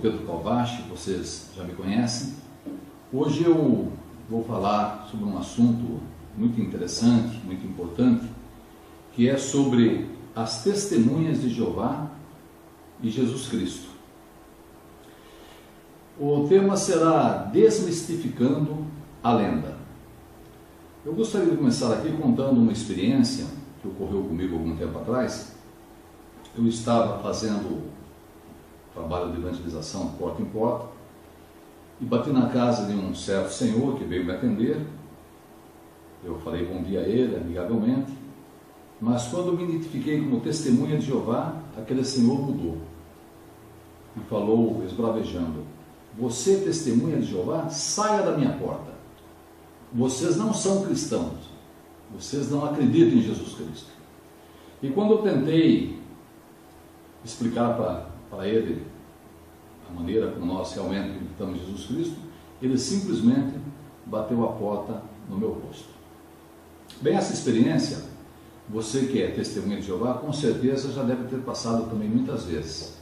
Pedro Calvache, vocês já me conhecem. Hoje eu vou falar sobre um assunto muito interessante, muito importante, que é sobre as testemunhas de Jeová e Jesus Cristo. O tema será Desmistificando a Lenda. Eu gostaria de começar aqui contando uma experiência que ocorreu comigo algum tempo atrás. Eu estava fazendo trabalho de evangelização de porta em porta e bati na casa de um certo senhor que veio me atender. Eu falei bom dia a ele, amigavelmente, mas quando me identifiquei como testemunha de Jeová, aquele senhor mudou e falou esbravejando: você, testemunha de Jeová, saia da minha porta. Vocês não são cristãos, vocês não acreditam em Jesus Cristo. E quando eu tentei explicar para ele a maneira como nós realmente acreditamos em Jesus Cristo, ele simplesmente bateu a porta no meu rosto. Bem, essa experiência, você que é testemunha de Jeová, com certeza já deve ter passado também muitas vezes.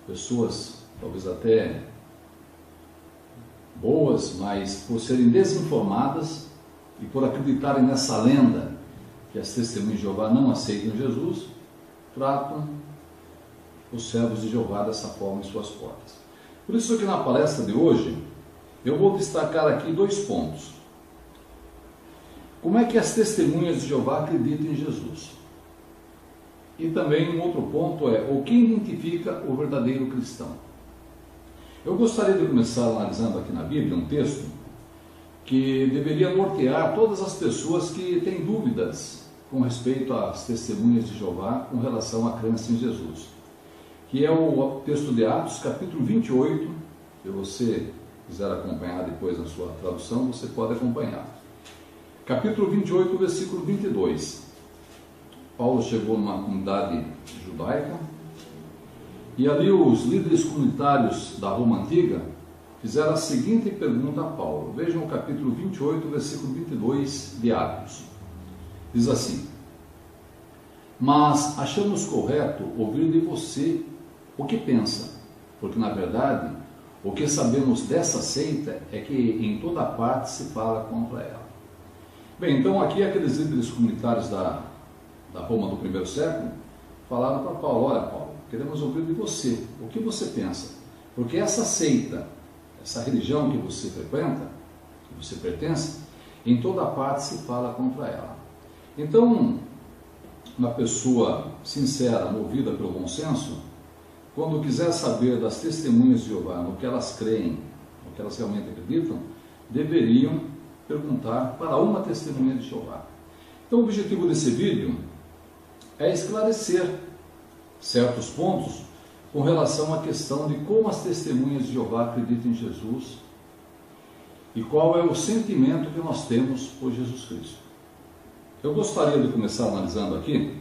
Pessoas, talvez até boas, mas por serem desinformadas e por acreditarem nessa lenda que as testemunhas de Jeová não aceitam Jesus, tratam os servos de Jeová dessa forma em suas portas. Por isso que na palestra de hoje eu vou destacar aqui 2 pontos. Como é que as testemunhas de Jeová acreditam em Jesus? E também um outro ponto é o que identifica o verdadeiro cristão. Eu gostaria de começar analisando aqui na Bíblia um texto que deveria nortear todas as pessoas que têm dúvidas com respeito às testemunhas de Jeová com relação à crença em Jesus, que é o texto de Atos, capítulo 28, se você quiser acompanhar depois na sua tradução, você pode acompanhar. Capítulo 28, versículo 22. Paulo chegou numa comunidade judaica, e ali os líderes comunitários da Roma Antiga fizeram a seguinte pergunta a Paulo. Vejam o capítulo 28, versículo 22 de Atos. Diz assim: mas achamos correto ouvir de você o que pensa, porque na verdade o que sabemos dessa seita é que em toda parte se fala contra ela. Bem, então aqui aqueles líderes comunitários da Roma do primeiro século falaram para Paulo: olha Paulo, queremos ouvir de você, o que você pensa, porque essa seita, essa religião que você frequenta, que você pertence, em toda parte se fala contra ela. Então, uma pessoa sincera, movida pelo bom senso, quando quiser saber das testemunhas de Jeová, no que elas creem, no que elas realmente acreditam, deveriam perguntar para uma testemunha de Jeová. Então, o objetivo desse vídeo é esclarecer certos pontos com relação à questão de como as testemunhas de Jeová acreditam em Jesus e qual é o sentimento que nós temos por Jesus Cristo. Eu gostaria de começar analisando aqui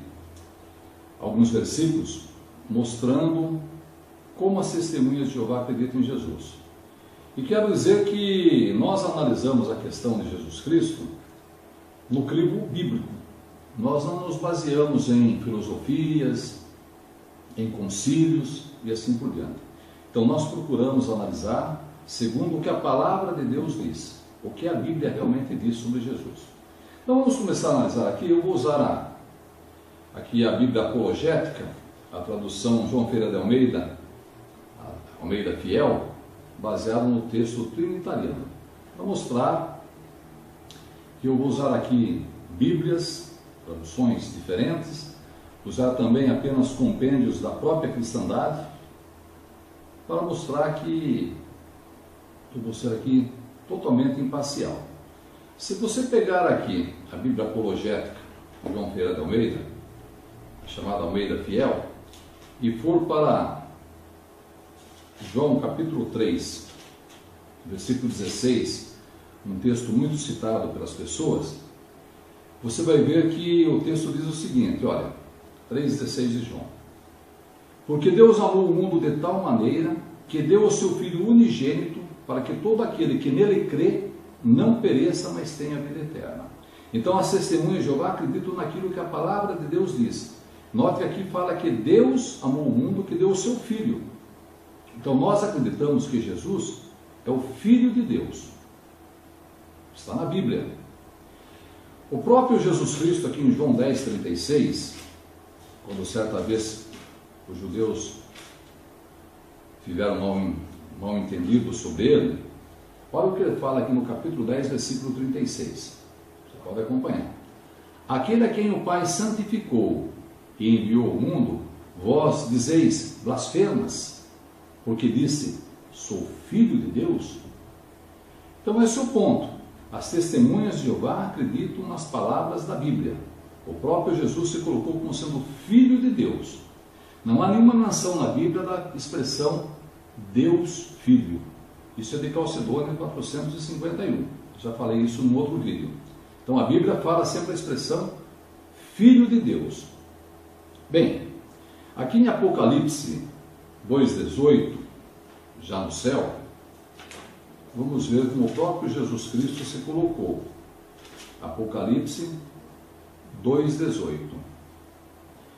alguns versículos mostrando como as testemunhas de Jeová acreditam em Jesus. E quero dizer que nós analisamos a questão de Jesus Cristo no crivo bíblico. Nós não nos baseamos em filosofias, em concílios e assim por diante. Então nós procuramos analisar segundo o que a palavra de Deus diz, o que a Bíblia realmente diz sobre Jesus. Então vamos começar a analisar aqui. Eu vou usar aqui a Bíblia apologética, a tradução João Ferreira de Almeida, Almeida Fiel, baseado no texto trinitariano, para mostrar que eu vou usar aqui Bíblias, traduções diferentes, usar também apenas compêndios da própria cristandade, para mostrar que eu vou ser aqui totalmente imparcial. Se você pegar aqui a Bíblia apologética de João Ferreira de Almeida, chamada Almeida Fiel, e for para João capítulo 3, versículo 16, um texto muito citado pelas pessoas, você vai ver que o texto diz o seguinte, olha, 3,16 de João: porque Deus amou o mundo de tal maneira que deu o seu Filho unigênito para que todo aquele que nele crê não pereça, mas tenha vida eterna. Então as testemunhas de Jeová acreditam naquilo que a palavra de Deus diz. Note que aqui fala que Deus amou o mundo, que deu o seu Filho Então nós acreditamos que Jesus é o Filho de Deus. Está na Bíblia. O próprio Jesus Cristo, aqui em João 10,36, quando certa vez os judeus tiveram mal entendido sobre ele, olha o que ele fala aqui no capítulo 10, versículo 36. Você pode acompanhar. Aquele a quem o Pai santificou e enviou ao mundo, vós dizeis blasfemas, porque disse, sou filho de Deus. Então esse é o ponto. As testemunhas de Jeová acreditam nas palavras da Bíblia. O próprio Jesus se colocou como sendo filho de Deus. Não há nenhuma menção na Bíblia da expressão Deus Filho. Isso é de Calcedônia 451. Já falei isso no outro vídeo. Então a Bíblia fala sempre a expressão Filho de Deus. Bem, aqui em Apocalipse 2,18, já no céu, vamos ver como o próprio Jesus Cristo se colocou. Apocalipse 2,18.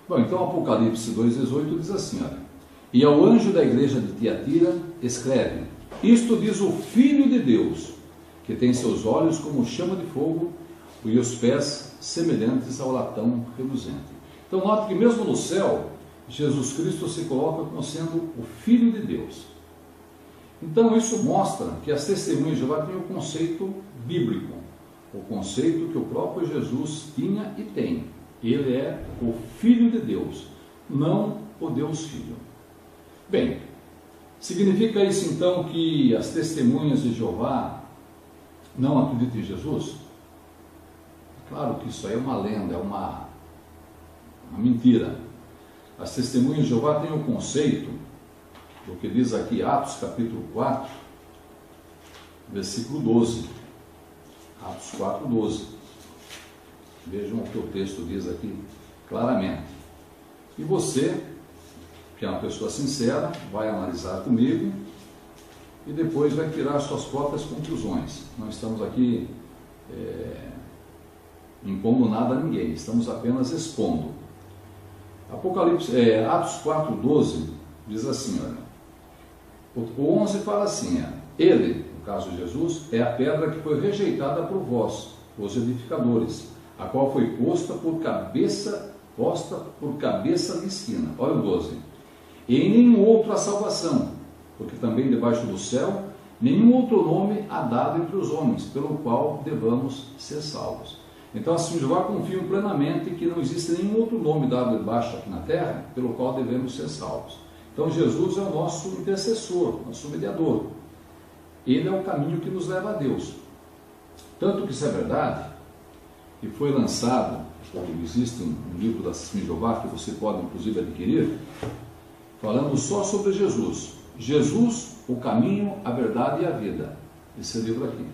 Bom, então Apocalipse 2,18 diz assim, olha. E ao anjo da igreja de Tiatira escreve, isto diz o Filho de Deus, que tem seus olhos como chama de fogo e os pés semelhantes ao latão reluzente. Então note que mesmo no céu, Jesus Cristo se coloca como sendo o Filho de Deus. Então isso mostra que as testemunhas de Jeová têm o conceito bíblico, o conceito que o próprio Jesus tinha e tem. Ele é o Filho de Deus, não o Deus Filho. Bem, significa isso então que as testemunhas de Jeová não acreditam em Jesus? Claro que isso aí é uma lenda, é uma mentira. As testemunhas de Jeová têm o conceito do que diz aqui Atos capítulo 4, versículo 12. Atos 4, 12. Vejam o que o texto diz aqui claramente. E você, que é uma pessoa sincera, vai analisar comigo e depois vai tirar suas próprias conclusões. Não estamos aqui impondo nada a ninguém, estamos apenas expondo. Atos 4, 12 diz assim, olha, o 11 fala assim, ele, no caso de Jesus, é a pedra que foi rejeitada por vós, os edificadores, a qual foi posta por cabeça de esquina. Olha o 12. E em nenhum outro há salvação, porque também debaixo do céu, nenhum outro nome há dado entre os homens, pelo qual devamos ser salvos. Então assim, Jeová confia plenamente que não existe nenhum outro nome dado debaixo aqui na terra, pelo qual devemos ser salvos. Então Jesus é o nosso intercessor, nosso mediador. Ele é o caminho que nos leva a Deus. Tanto que isso é verdade, e foi lançado, existe um livro da Testemunha de Jeová, que você pode inclusive adquirir, falando só sobre Jesus. Jesus, o caminho, a verdade e a vida. Esse é o livro aqui.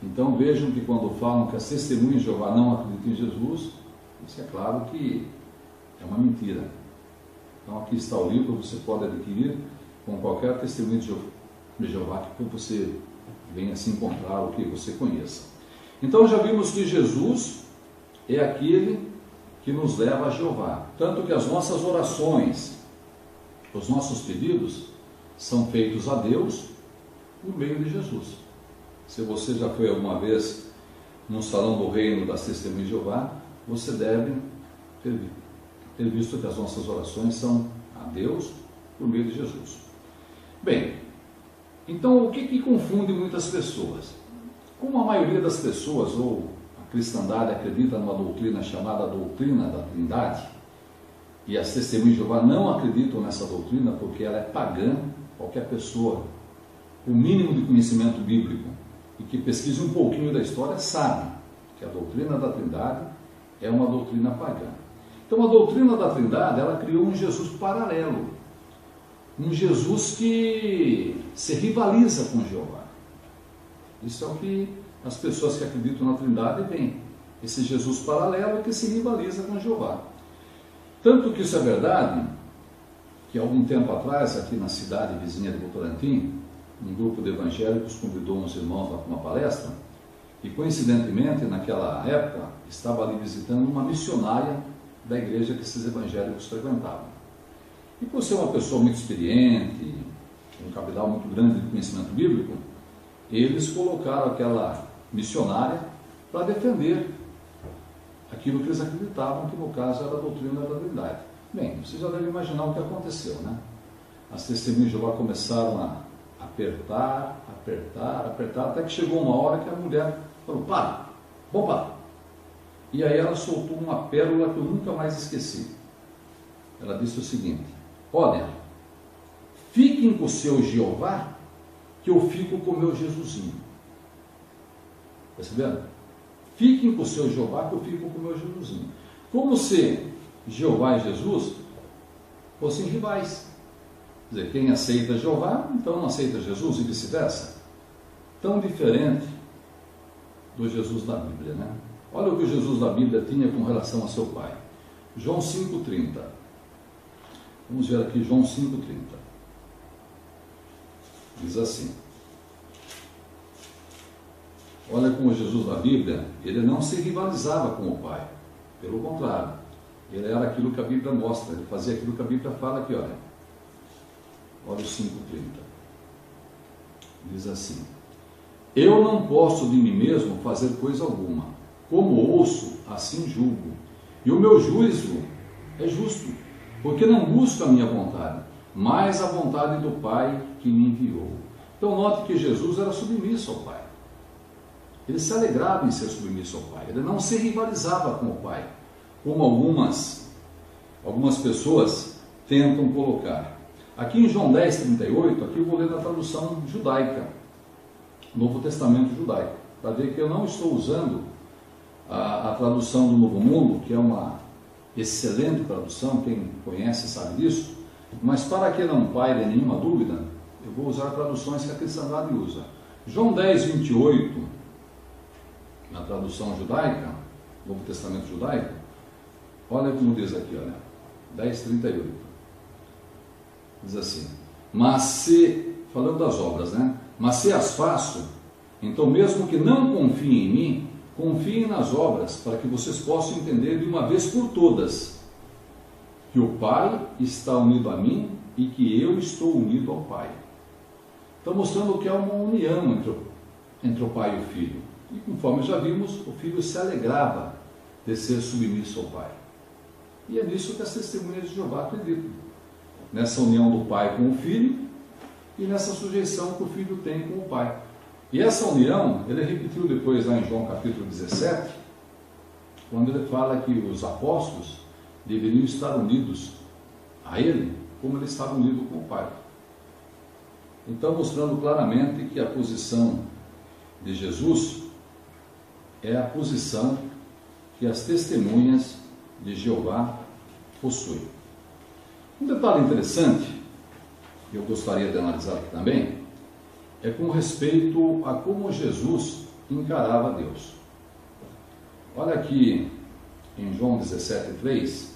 Então vejam que quando falam que as testemunhas de Jeová não acreditam em Jesus, isso é claro que é uma mentira. Então aqui está o livro, você pode adquirir com qualquer testemunho de Jeová que você venha se encontrar ou que você conheça. Então já vimos que Jesus é aquele que nos leva a Jeová. Tanto que as nossas orações, os nossos pedidos são feitos a Deus por meio de Jesus. Se você já foi alguma vez no salão do reino das testemunhas de Jeová, você deve ter visto que as nossas orações são a Deus por meio de Jesus. Bem, então o que confunde muitas pessoas? Como a maioria das pessoas, ou a cristandade, acredita numa doutrina chamada doutrina da Trindade, e as testemunhas de Jeová não acreditam nessa doutrina porque ela é pagã, qualquer pessoa com o mínimo de conhecimento bíblico e que pesquise um pouquinho da história sabe que a doutrina da Trindade é uma doutrina pagã. Então a doutrina da Trindade, ela criou um Jesus paralelo, um Jesus que se rivaliza com Jeová. Isso é o que as pessoas que acreditam na Trindade veem, esse Jesus paralelo que se rivaliza com Jeová. Tanto que isso é verdade, que algum tempo atrás, aqui na cidade vizinha de Votorantim, um grupo de evangélicos convidou uns irmãos lá para uma palestra, e coincidentemente, naquela época, estava ali visitando uma missionária da igreja que esses evangélicos frequentavam. E por ser uma pessoa muito experiente, um cabedal muito grande de conhecimento bíblico, eles colocaram aquela missionária para defender aquilo que eles acreditavam, que no caso era a doutrina da Trindade. Bem, você já deve imaginar o que aconteceu, né? As testemunhas de Jeová começaram a apertar, até que chegou uma hora que a mulher falou: para, vamos parar. E aí ela soltou uma pérola que eu nunca mais esqueci. Ela disse o seguinte: olha, fiquem com o seu Jeová, que eu fico com o meu Jesusinho. Perceberam? Fiquem com o seu Jeová, que eu fico com o meu Jesusinho. Como se Jeová e Jesus fossem rivais. Quer dizer, quem aceita Jeová, então não aceita Jesus, e vice-versa. Tão diferente do Jesus da Bíblia, né? Olha o que o Jesus da Bíblia tinha com relação a seu Pai. João 5,30. Vamos ver aqui João 5,30. Diz assim: olha como Jesus da Bíblia, ele não se rivalizava com o Pai. Pelo contrário, ele era aquilo que a Bíblia mostra, ele fazia aquilo que a Bíblia fala aqui, olha. Olha o 5,30. Diz assim: eu não posso de mim mesmo fazer coisa alguma. Como ouço, assim julgo. E o meu juízo é justo, porque não busco a minha vontade, mas a vontade do Pai que me enviou. Então note que Jesus era submisso ao Pai. Ele se alegrava em ser submisso ao Pai. Ele não se rivalizava com o Pai, como algumas pessoas tentam colocar. Aqui em João 10,38, aqui eu vou ler na tradução judaica, Novo Testamento judaico, para ver que eu não estou usando a tradução do Novo Mundo, que é uma excelente tradução, quem conhece sabe disso, mas para que não paire nenhuma dúvida, eu vou usar traduções que a cristandade usa. João 10,28, na tradução judaica, Novo Testamento judaico, olha como diz aqui, olha, 10,38. Diz assim: mas se, falando das obras, né? Mas se as faço, então mesmo que não confiem em mim, confiem nas obras, para que vocês possam entender de uma vez por todas que o Pai está unido a mim e que eu estou unido ao Pai. Então mostrando que há uma união entre o Pai e o Filho. E conforme já vimos, o Filho se alegrava de ser submisso ao Pai. E é nisso que as testemunhas de Jeová acreditam. Nessa união do Pai com o Filho e nessa sujeição que o Filho tem com o Pai. E essa união, ele repetiu depois lá em João capítulo 17, quando ele fala que os apóstolos deveriam estar unidos a ele, como ele estava unido com o Pai. Então, mostrando claramente que a posição de Jesus é a posição que as testemunhas de Jeová possuem. Um detalhe interessante, que eu gostaria de analisar aqui também, é com respeito a como Jesus encarava Deus. Olha aqui em João 17,3,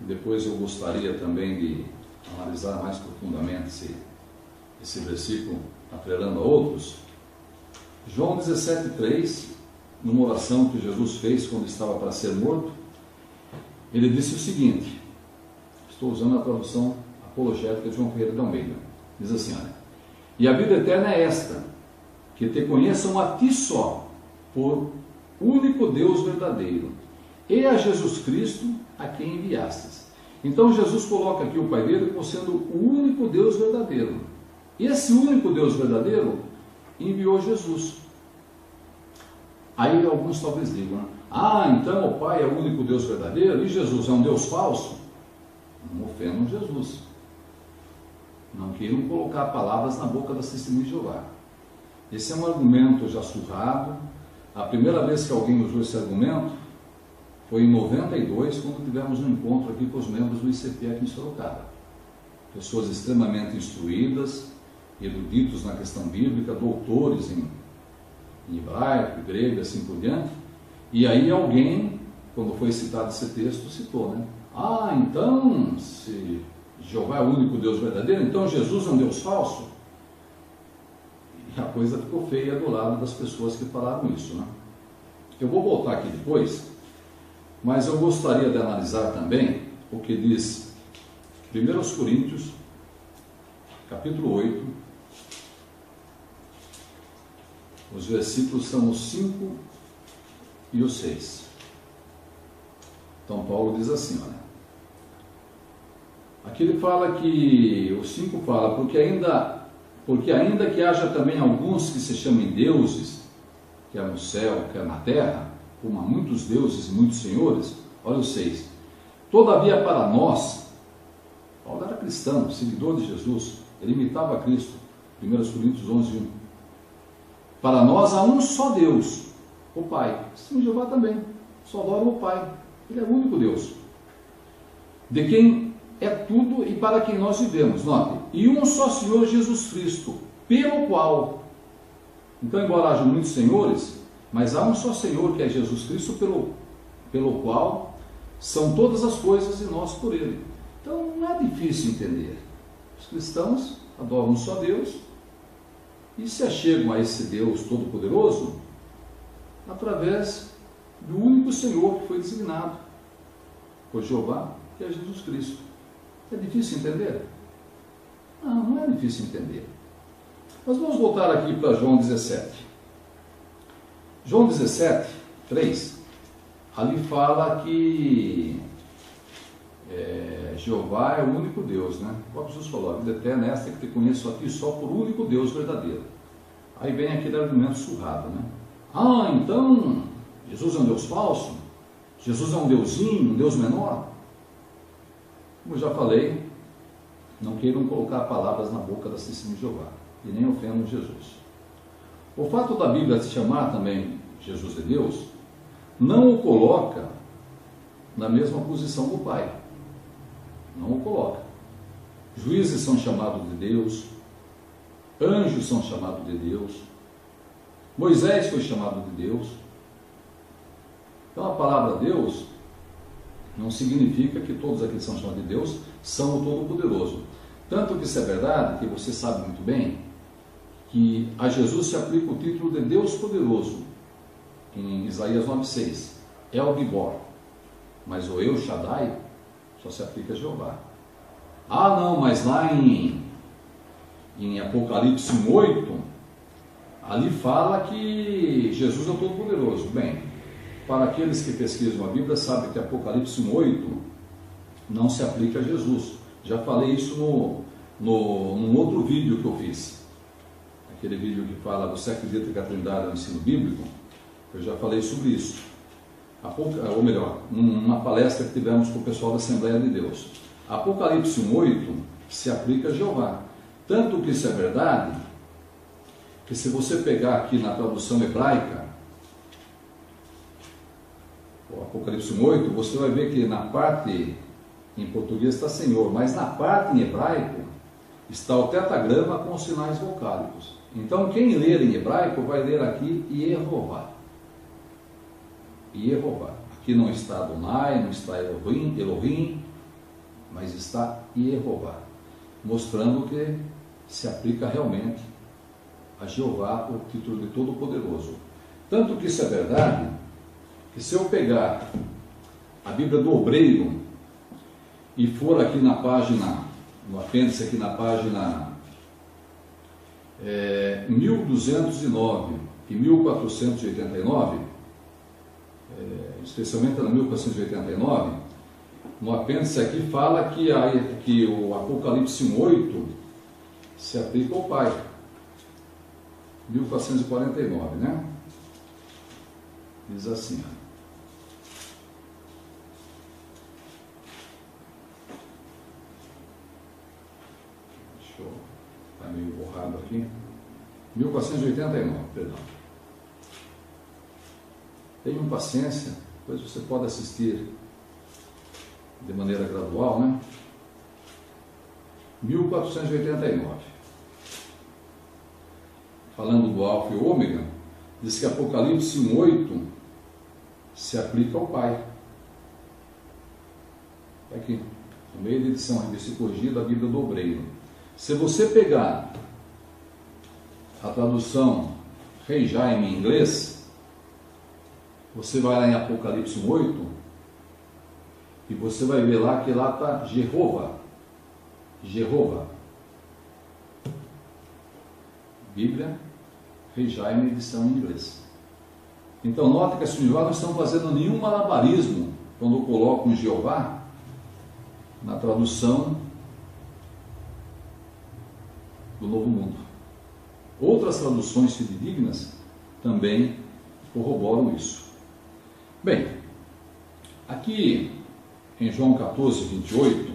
depois eu gostaria também de analisar mais profundamente esse versículo, atrelando a outros. João 17,3, numa oração que Jesus fez quando estava para ser morto, ele disse o seguinte, estou usando a tradução apologética de João Ferreira de Almeida, diz assim, olha: e a vida eterna é esta, que te conheçam a ti só, por único Deus verdadeiro, e a Jesus Cristo, a quem enviastes. Então Jesus coloca aqui o Pai dele como sendo o único Deus verdadeiro. E esse único Deus verdadeiro enviou Jesus. Aí alguns talvez digam, então o Pai é o único Deus verdadeiro e Jesus é um Deus falso? Não ofendam Jesus. Não queiram colocar palavras na boca das testemunhas de Jeová. Esse é um argumento já surrado. A primeira vez que alguém usou esse argumento foi em 92, quando tivemos um encontro aqui com os membros do ICP aqui em Sorocaba. Pessoas extremamente instruídas, eruditos na questão bíblica, doutores em hebraico, grego e assim por diante. E aí alguém, quando foi citado esse texto, citou, né? Então, se Jeová é o único Deus verdadeiro, então Jesus é um Deus falso? E a coisa ficou feia do lado das pessoas que falaram isso, né? Eu vou voltar aqui depois, mas eu gostaria de analisar também o que diz 1 Coríntios, capítulo 8, os versículos são os 5 e os 6. Então Paulo diz assim, olha, aqui ele fala que, o 5 fala, porque ainda que haja também alguns que se chamem deuses, quer no céu, quer na terra, como há muitos deuses e muitos senhores, olha o 6, todavia para nós, Paulo era cristão, seguidor de Jesus, ele imitava Cristo, 1 Coríntios 11, 1. Para nós há um só Deus, o Pai. Sim, Jeová também, só adora o Pai, ele é o único Deus, de quem é tudo e para quem nós vivemos, note, e um só Senhor Jesus Cristo, pelo qual, então embora haja muitos senhores, mas há um só Senhor que é Jesus Cristo, pelo qual são todas as coisas e nós por Ele. Então não é difícil entender. Os cristãos adoram um só Deus e se achegam a esse Deus Todo-Poderoso através do único Senhor que foi designado por Jeová, que é Jesus Cristo. É difícil entender? Não é difícil entender. Mas vamos voltar aqui para João 17. João 17, 3, ali fala que Jeová é o único Deus, né? O próprio Jesus falou, a vida eterna é esta que te conheço a ti só por único Deus verdadeiro. Aí vem aquele argumento surrado, né? Então, Jesus é um Deus falso? Jesus é um deusinho, um Deus menor? Como eu já falei, não queiram colocar palavras na boca da Santíssima Jeová, e nem ofendam Jesus. O fato da Bíblia se chamar também Jesus de Deus, não o coloca na mesma posição do Pai. Não o coloca. Juízes são chamados de Deus, anjos são chamados de Deus, Moisés foi chamado de Deus. Então a palavra Deus não significa que todos aqueles que são chamados de Deus são o Todo-Poderoso. Tanto que isso é verdade, que você sabe muito bem, que a Jesus se aplica o título de Deus Poderoso, em Isaías 9,6, El Gibor, mas o El Shaddai só se aplica a Jeová. Não, mas lá em Apocalipse 1,8, ali fala que Jesus é o Todo-Poderoso. Bem, para aqueles que pesquisam a Bíblia, sabem que Apocalipse 1,8 não se aplica a Jesus. Já falei isso num outro vídeo que eu fiz. Aquele vídeo que fala, você acredita que a Trindade é um ensino bíblico? Eu já falei sobre isso. Ou melhor, numa palestra que tivemos com o pessoal da Assembleia de Deus. Apocalipse 1,8 se aplica a Jeová. Tanto que isso é verdade, que se você pegar aqui na tradução hebraica, o Apocalipse 1,8, você vai ver que na parte em português está Senhor, mas na parte em hebraico está o tetagrama com os sinais vocálicos. Então quem ler em hebraico vai ler aqui Yehová. Yehová. Aqui não está Adonai, não está Elohim, mas está Yehová, mostrando que se aplica realmente a Jeová o título de Todo-Poderoso. Tanto que isso é verdade, que se eu pegar a Bíblia do Obreiro e for aqui na página, no apêndice aqui na página 1209 e 1489, especialmente na 1489, no apêndice aqui fala que o Apocalipse 1,8 se aplica ao Pai. 1449, né? Diz assim, está meio borrado aqui, 1489, perdão. Tenham paciência, depois você pode assistir de maneira gradual, né? 1489. Falando do Alfa e o Ômega, diz que Apocalipse 1,8 se aplica ao Pai. Está aqui, no meio da edição, revista corrigida da Bíblia do Obreiro. Se você pegar a tradução Rei Jaime em inglês, você vai lá em Apocalipse 1,8 e você vai ver lá que lá está Jeová. Jeová. Bíblia Rejaime, edição em inglês. Então, note que assim, não estão fazendo nenhum malabarismo quando colocam Jeová na tradução do Novo Mundo. Outras traduções fidedignas também corroboram isso. Bem, aqui em João 14, 28,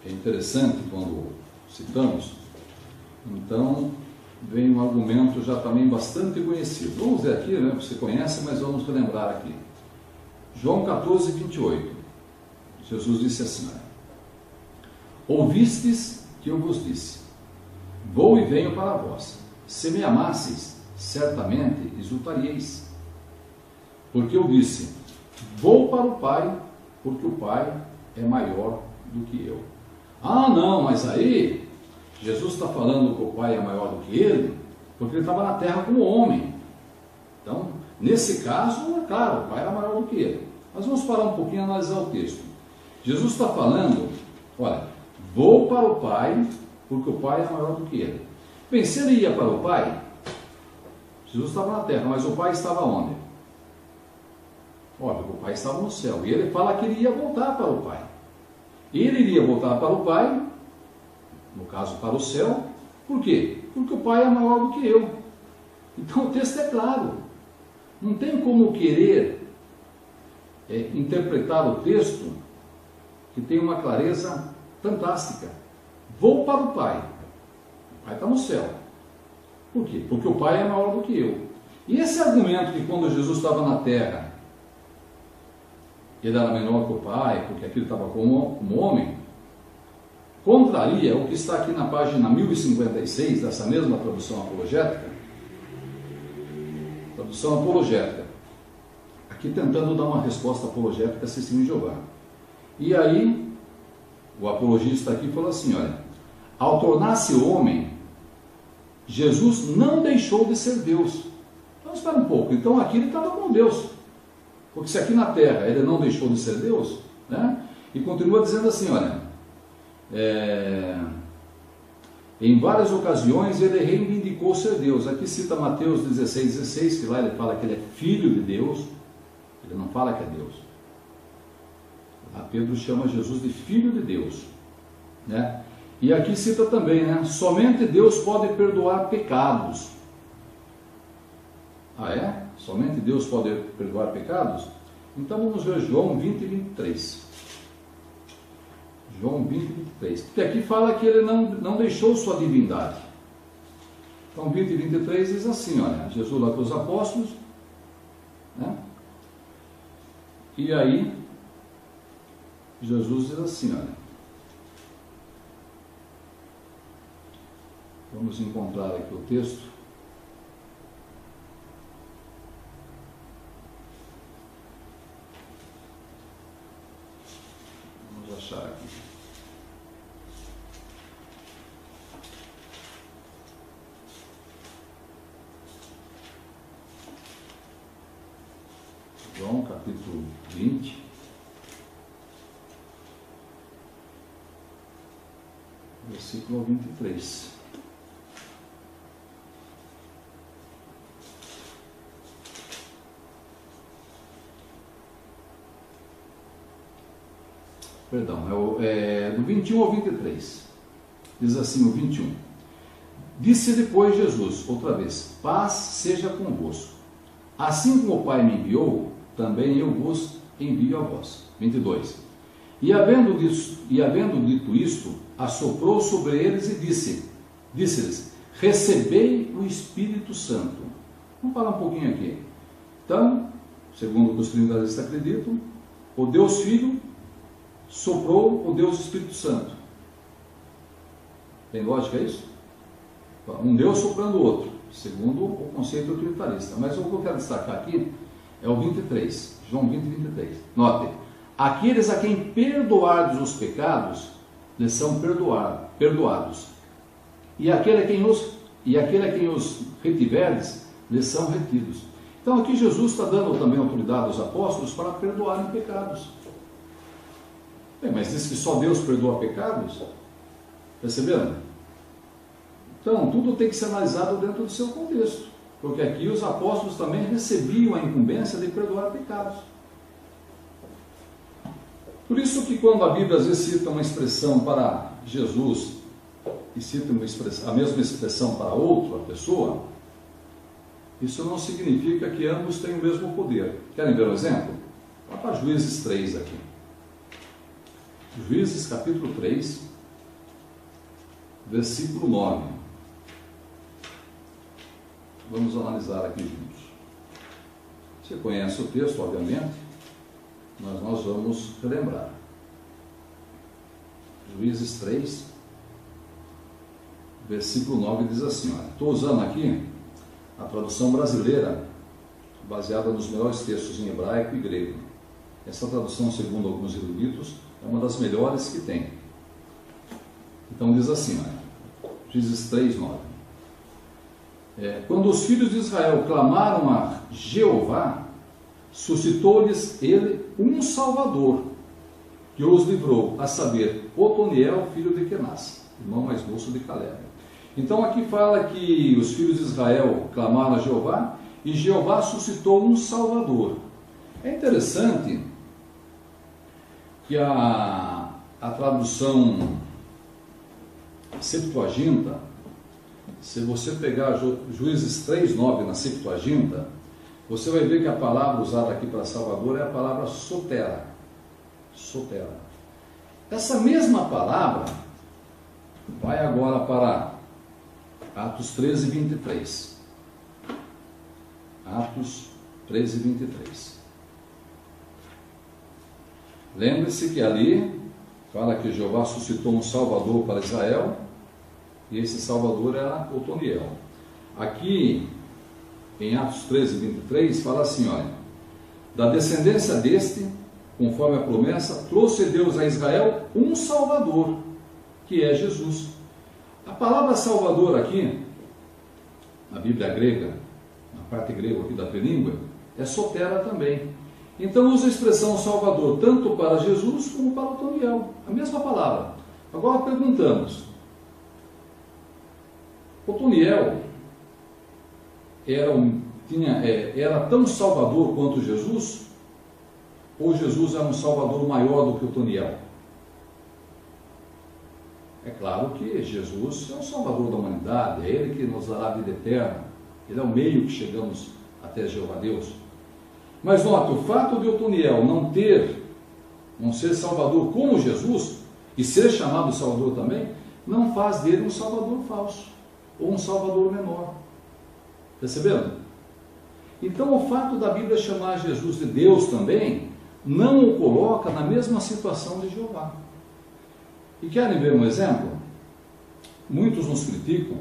é interessante quando citamos, então vem um argumento já também bastante conhecido. Vamos ver aqui, né? Você conhece, mas vamos relembrar aqui. João 14, 28. Jesus disse assim: ouvistes que eu vos disse, vou e venho para vós. Se me amasseis, certamente exultaríeis. Porque eu disse, vou para o Pai, porque o Pai é maior do que eu. Ah, não, mas aí Jesus está falando que o Pai é maior do que ele, porque ele estava na terra como homem. Então, nesse caso, é claro, o Pai era maior do que ele. Mas vamos parar um pouquinho e analisar o texto. Jesus está falando, olha, vou para o Pai, porque o Pai é maior do que ele. Bem, se ele ia para o Pai, Jesus estava na terra, mas o Pai estava onde? Olha, o Pai estava no céu. E ele fala que ele ia voltar para o Pai. Ele iria voltar para o Pai, no caso para o céu, por quê? Porque o Pai é maior do que eu. Então o texto é claro. Não tem como querer interpretar o texto que tem uma clareza fantástica. Vou para o Pai. O Pai está no céu. Por quê? Porque o Pai é maior do que eu. E esse argumento que quando Jesus estava na terra, ele era menor que o Pai, porque aquilo estava como homem, contraria o que está aqui na página 1056, dessa mesma tradução apologética. Tradução apologética. Aqui tentando dar uma resposta apologética a Testemunho de Jeová. E aí, o apologista aqui falou assim, olha, ao tornar-se homem, Jesus não deixou de ser Deus. Então, espera um pouco. Então, aqui ele estava com Deus. Porque se aqui na terra ele não deixou de ser Deus, né? E continua dizendo assim, olha, em várias ocasiões ele reivindicou ser Deus. Aqui cita Mateus 16,16, que lá ele fala que ele é filho de Deus, ele não fala que é Deus. Lá Pedro chama Jesus de filho de Deus, né? E aqui cita também, né? Somente Deus pode perdoar pecados. Ah, é? Somente Deus pode perdoar pecados? Então vamos ver João 20 e 23. João 20 e 23. Porque aqui fala que ele não deixou sua divindade. Então 20 e 23 diz assim, olha, Jesus lá com os apóstolos, né? E aí, Jesus diz assim, olha, vamos encontrar aqui o texto. Vamos achar aqui. João capítulo 20, versículo 23. Perdão, do 21 ao 23. Diz assim o 21. Disse depois Jesus, outra vez, paz seja convosco. Assim como o Pai me enviou, também eu vos envio a vós. 22. E havendo dito isto, assoprou sobre eles e disse-lhes, recebei o Espírito Santo. Vamos falar um pouquinho aqui. Então, segundo o que os trinitaristas acreditam, o Deus Filho soprou o Deus Espírito Santo. Tem lógica isso? Um Deus soprando o outro, segundo o conceito trinitarista. Mas o que eu quero destacar aqui é o 23, João 20, 23. Note, aqueles a quem perdoardes os pecados, lhes são perdoados. E aquele a quem os retiverdes, lhes são retidos. Então aqui Jesus está dando também autoridade aos apóstolos para perdoarem pecados. Bem, mas diz que só Deus perdoa pecados? Perceberam? Então, tudo tem que ser analisado dentro do seu contexto, porque aqui os apóstolos também recebiam a incumbência de perdoar pecados. Por isso que quando a Bíblia às vezes cita uma expressão para Jesus e cita a mesma expressão para outra pessoa, isso não significa que ambos têm o mesmo poder. Querem ver um exemplo? Vá para Juízes 3 aqui. Juízes capítulo 3, versículo 9. Vamos analisar aqui juntos. Você conhece o texto, obviamente, mas nós vamos relembrar. Juízes 3, versículo 9 diz assim, estou usando aqui a tradução brasileira, baseada nos melhores textos em hebraico e grego. Essa tradução, segundo alguns eruditos, é uma das melhores que tem. Então diz assim, Juízes 3, 9. Quando os filhos de Israel clamaram a Jeová, suscitou-lhes ele um Salvador, que os livrou, a saber, Otoniel, filho de Kenaz, irmão mais moço de Caleb. Então aqui fala que os filhos de Israel clamaram a Jeová, e Jeová suscitou um Salvador. É interessante que a tradução Septuaginta, se você pegar Juízes 3:9 na Septuaginta, você vai ver que a palavra usada aqui para Salvador é a palavra sotera. Sotera. Essa mesma palavra vai agora para Atos 13, 23. Atos 13, 23. Lembre-se que ali fala que Jeová suscitou um Salvador para Israel, e esse Salvador era Otoniel. Aqui, em Atos 13, 23, fala assim, da descendência deste, conforme a promessa, trouxe Deus a Israel um Salvador, que é Jesus. A palavra Salvador aqui, na Bíblia grega, na parte grega aqui da pelíngua, é sotera também. Então usa a expressão Salvador tanto para Jesus como para Otoniel, a mesma palavra. Agora perguntamos, Otoniel era tão Salvador quanto Jesus? Ou Jesus era um Salvador maior do que Otoniel? É claro que Jesus é o Salvador da humanidade, é Ele que nos dará a vida eterna, Ele é o meio que chegamos até Jeová Deus. Mas note, o fato de Otoniel não ser Salvador como Jesus, e ser chamado Salvador também, não faz dele um Salvador falso, ou um Salvador menor. Perceberam? Então o fato da Bíblia chamar Jesus de Deus também, não o coloca na mesma situação de Jeová. E querem ver um exemplo? Muitos nos criticam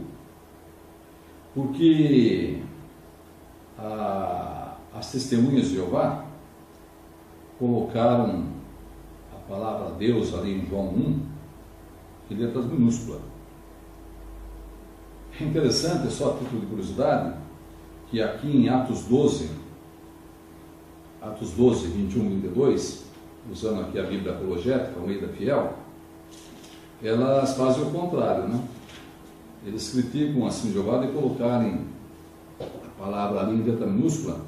porque as testemunhas de Jeová colocaram a palavra Deus ali em João 1 em letras minúsculas. É interessante, só a título de curiosidade, que aqui em Atos 12, 21 e 22, usando aqui a Bíblia apologética, o meio da fiel, elas fazem o contrário, né? Eles criticam assim Jeová de colocarem a palavra ali em letra minúscula,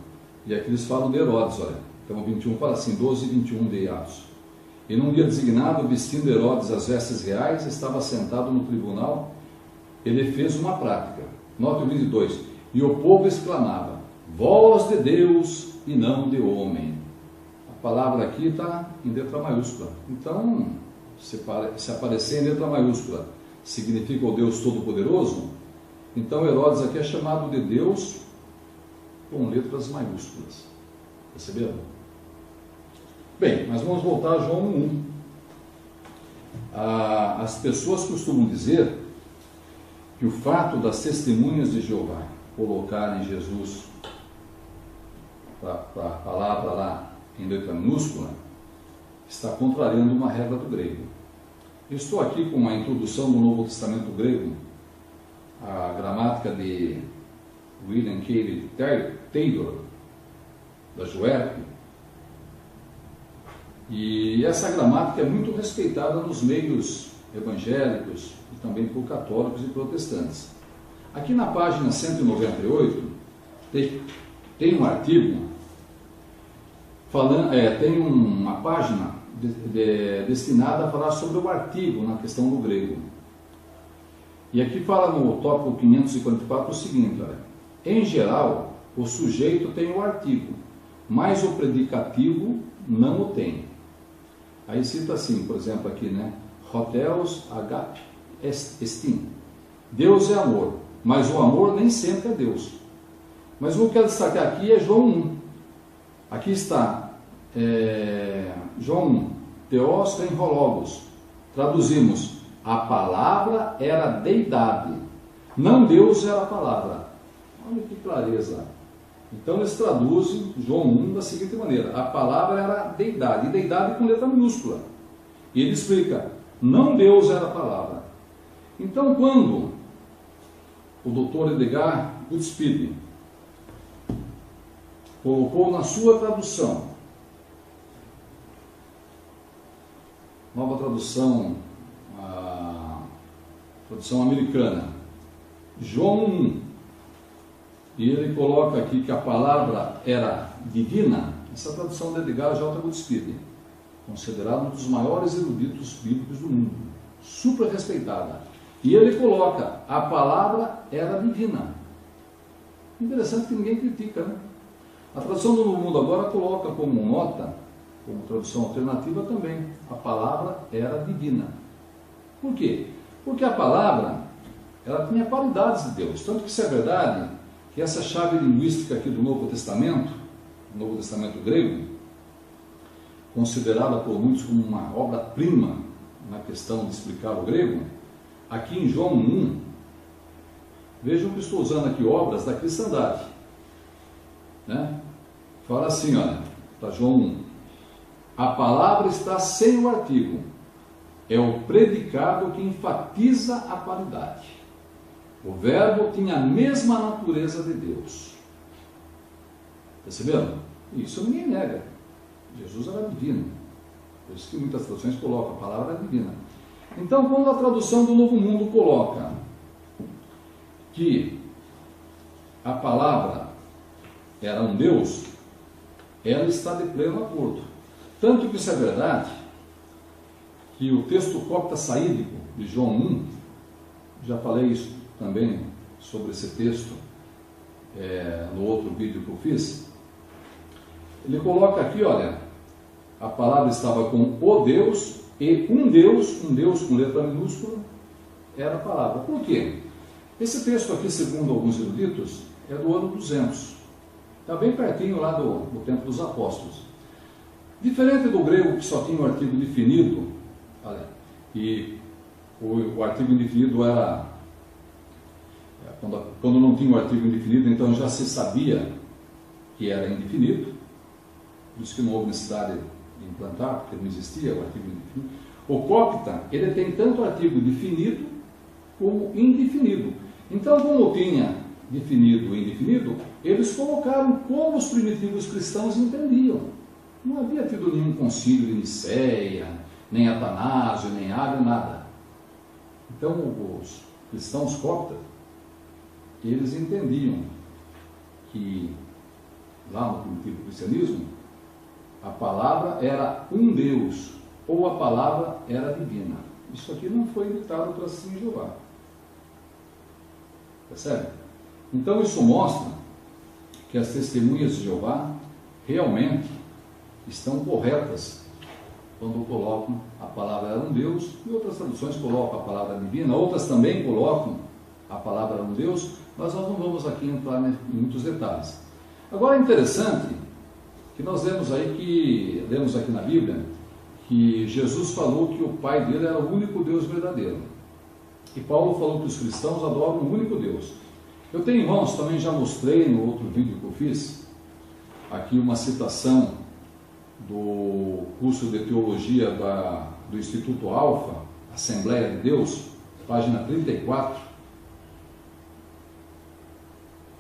e aqui eles falam de Herodes, Então o 21 fala assim, 12 e 21 de Atos. E num dia designado, vestindo Herodes as vestes reais, estava sentado no tribunal, ele fez uma prática. Note o 22. E o povo exclamava, voz de Deus e não de homem. A palavra aqui está em letra maiúscula. Então, se aparecer em letra maiúscula significa o Deus Todo-Poderoso, então Herodes aqui é chamado de Deus com letras maiúsculas. Perceberam? Bem, mas vamos voltar a João 1. As pessoas costumam dizer que o fato das testemunhas de Jeová colocarem Jesus, a palavra lá em letra minúscula, está contrariando uma regra do grego. Eu estou aqui com a introdução do Novo Testamento grego, a gramática de William K. Taylor, da JUERP, e essa gramática é muito respeitada nos meios evangélicos e também por católicos e protestantes. Aqui na página 198 tem um artigo falando, tem uma página destinada a falar sobre o artigo na questão do grego. E aqui fala no tópico 544 o seguinte, olha, em geral, o sujeito tem o artigo, mas o predicativo não o tem. Aí cita assim, por exemplo, aqui, né? Hotheos agape estin. Deus é amor, mas o amor nem sempre é Deus. Mas o que eu quero destacar aqui é João 1. Aqui está João 1, Theos tem hologos. Traduzimos, a palavra era deidade, não Deus era a palavra. Olha que clareza. Então eles traduzem João 1 da seguinte maneira, a palavra era deidade, e deidade com letra minúscula. E ele explica, não Deus era a palavra. Então quando o Dr. Edgar Goodspeed colocou na sua tradução, nova tradução, a tradução americana, João 1, e ele coloca aqui que a palavra era divina, essa tradução de Edgar J. Goodspeed, considerado um dos maiores eruditos bíblicos do mundo, super respeitada. E ele coloca, a palavra era divina. Interessante que ninguém critica, né? A tradução do Novo Mundo Agora coloca como nota, como tradução alternativa também, a palavra era divina. Por quê? Porque a palavra, ela tinha qualidades de Deus. Tanto que isso é verdade, que essa chave linguística aqui do Novo Testamento grego, considerada por muitos como uma obra-prima na questão de explicar o grego, aqui em João 1, vejam que estou usando aqui obras da cristandade, né? Fala assim, olha, para João 1, a palavra está sem o artigo, é o predicado que enfatiza a qualidade. O verbo tinha a mesma natureza de Deus. Perceberam? Isso ninguém nega. Jesus era divino. Por isso que muitas traduções colocam, a palavra era divina. Então, quando a tradução do Novo Mundo coloca que a palavra era um Deus, ela está de pleno acordo. Tanto que isso é verdade, que o texto copta saídico de João 1, já falei isso também sobre esse texto no outro vídeo que eu fiz, ele coloca aqui, olha, a palavra estava com o Deus, e um Deus com letra minúscula, era a palavra. Por quê? Esse texto aqui, segundo alguns eruditos, é do ano 200. Está bem pertinho lá do tempo dos apóstolos. Diferente do grego, que só tinha um artigo definido, olha, e o artigo indefinido era, quando não tinha o artigo indefinido, então já se sabia que era indefinido, por isso que não houve necessidade de implantar, porque não existia o artigo indefinido. O copta, ele tem tanto artigo definido como indefinido. Então, como tinha definido e indefinido, eles colocaram como os primitivos cristãos entendiam. Não havia tido nenhum concílio de Niceia, nem Atanásio, nem Ágrio, nada. Então, os cristãos coptas, eles entendiam que, lá no primitivo cristianismo, a palavra era um Deus, ou a palavra era divina. Isso aqui não foi ditado para si em Jeová. Percebe? Então isso mostra que as testemunhas de Jeová realmente estão corretas quando colocam a palavra era um Deus, e outras traduções colocam a palavra divina, outras também colocam a palavra era um Deus, mas nós não vamos aqui entrar em muitos detalhes. Agora é interessante que nós lemos aqui na Bíblia, que Jesus falou que o Pai dele era o único Deus verdadeiro. E Paulo falou que os cristãos adoram um único Deus. Eu tenho, irmãos, também já mostrei no outro vídeo que eu fiz, aqui uma citação do curso de teologia do Instituto Alfa, Assembleia de Deus, página 34.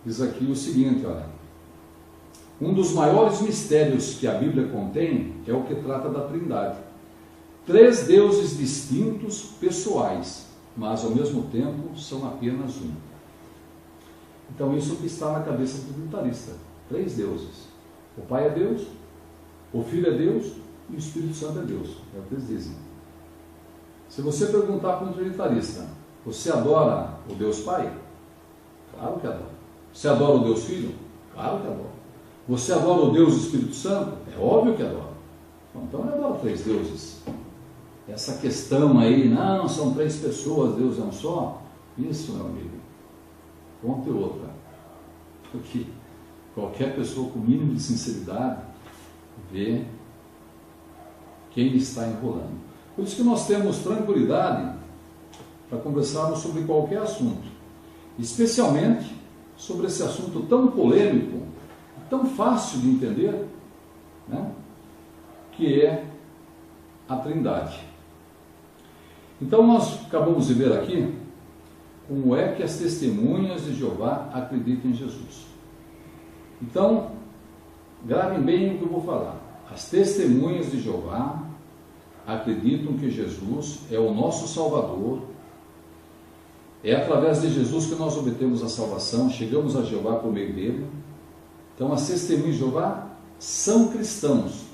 Diz aqui o seguinte, olha. Um dos maiores mistérios que a Bíblia contém é o que trata da Trindade. 3 deuses distintos, pessoais, mas ao mesmo tempo são apenas um. Então isso que está na cabeça do trinitarista. 3 deuses. O Pai é Deus, o Filho é Deus e o Espírito Santo é Deus. É o que eles dizem. Se você perguntar para um trinitarista, você adora o Deus Pai? Claro que adora. Você adora o Deus Filho? Claro que adora. Você adora o Deus Espírito Santo? É óbvio que adora. Então ele adora 3 deuses. Essa questão aí, não, são 3 pessoas, Deus é um só. Isso, meu amigo. Conta outra. Porque qualquer pessoa com o mínimo de sinceridade vê quem está enrolando. Por isso que nós temos tranquilidade para conversarmos sobre qualquer assunto, especialmente sobre esse assunto tão polêmico, tão fácil de entender, né? Que é a Trindade. Então nós acabamos de ver aqui como é que as testemunhas de Jeová acreditam em Jesus. Então, gravem bem o que eu vou falar. As testemunhas de Jeová acreditam que Jesus é o nosso Salvador. É através de Jesus que nós obtemos a salvação, chegamos a Jeová por meio dele. Então, as testemunhas de Jeová são cristãos,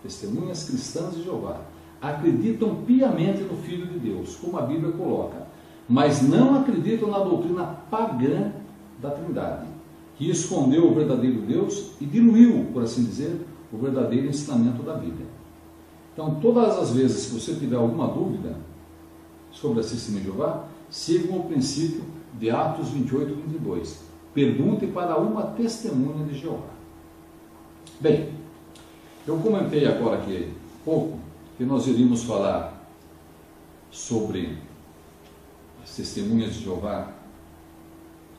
testemunhas cristãs de Jeová. Acreditam piamente no Filho de Deus, como a Bíblia coloca, mas não acreditam na doutrina pagã da Trindade, que escondeu o verdadeiro Deus e diluiu, por assim dizer, o verdadeiro ensinamento da Bíblia. Então, todas as vezes que você tiver alguma dúvida sobre a testemunha de Jeová, sigam o princípio de Atos 28, 22. Pergunte para uma testemunha de Jeová. Bem, eu comentei agora aqui pouco que nós iríamos falar sobre as testemunhas de Jeová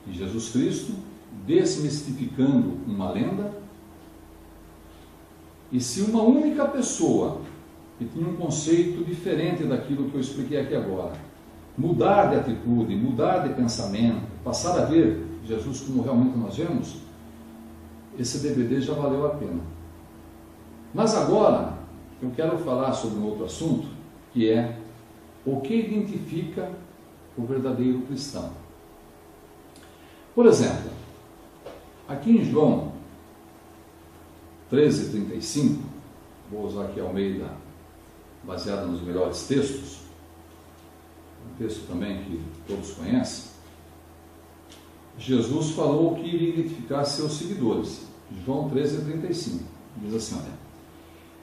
e Jesus Cristo, desmistificando uma lenda. E se uma única pessoa que tinha um conceito diferente daquilo que eu expliquei aqui agora, mudar de atitude, mudar de pensamento, passar a ver Jesus como realmente nós vemos, esse DVD já valeu a pena. Mas agora eu quero falar sobre um outro assunto, que é o que identifica o verdadeiro cristão. Por exemplo, aqui em João 13:35, vou usar aqui Almeida, baseado nos melhores textos, um texto também que todos conhecem. Jesus falou que iria identificar seus seguidores. João 13:35 diz assim: olha,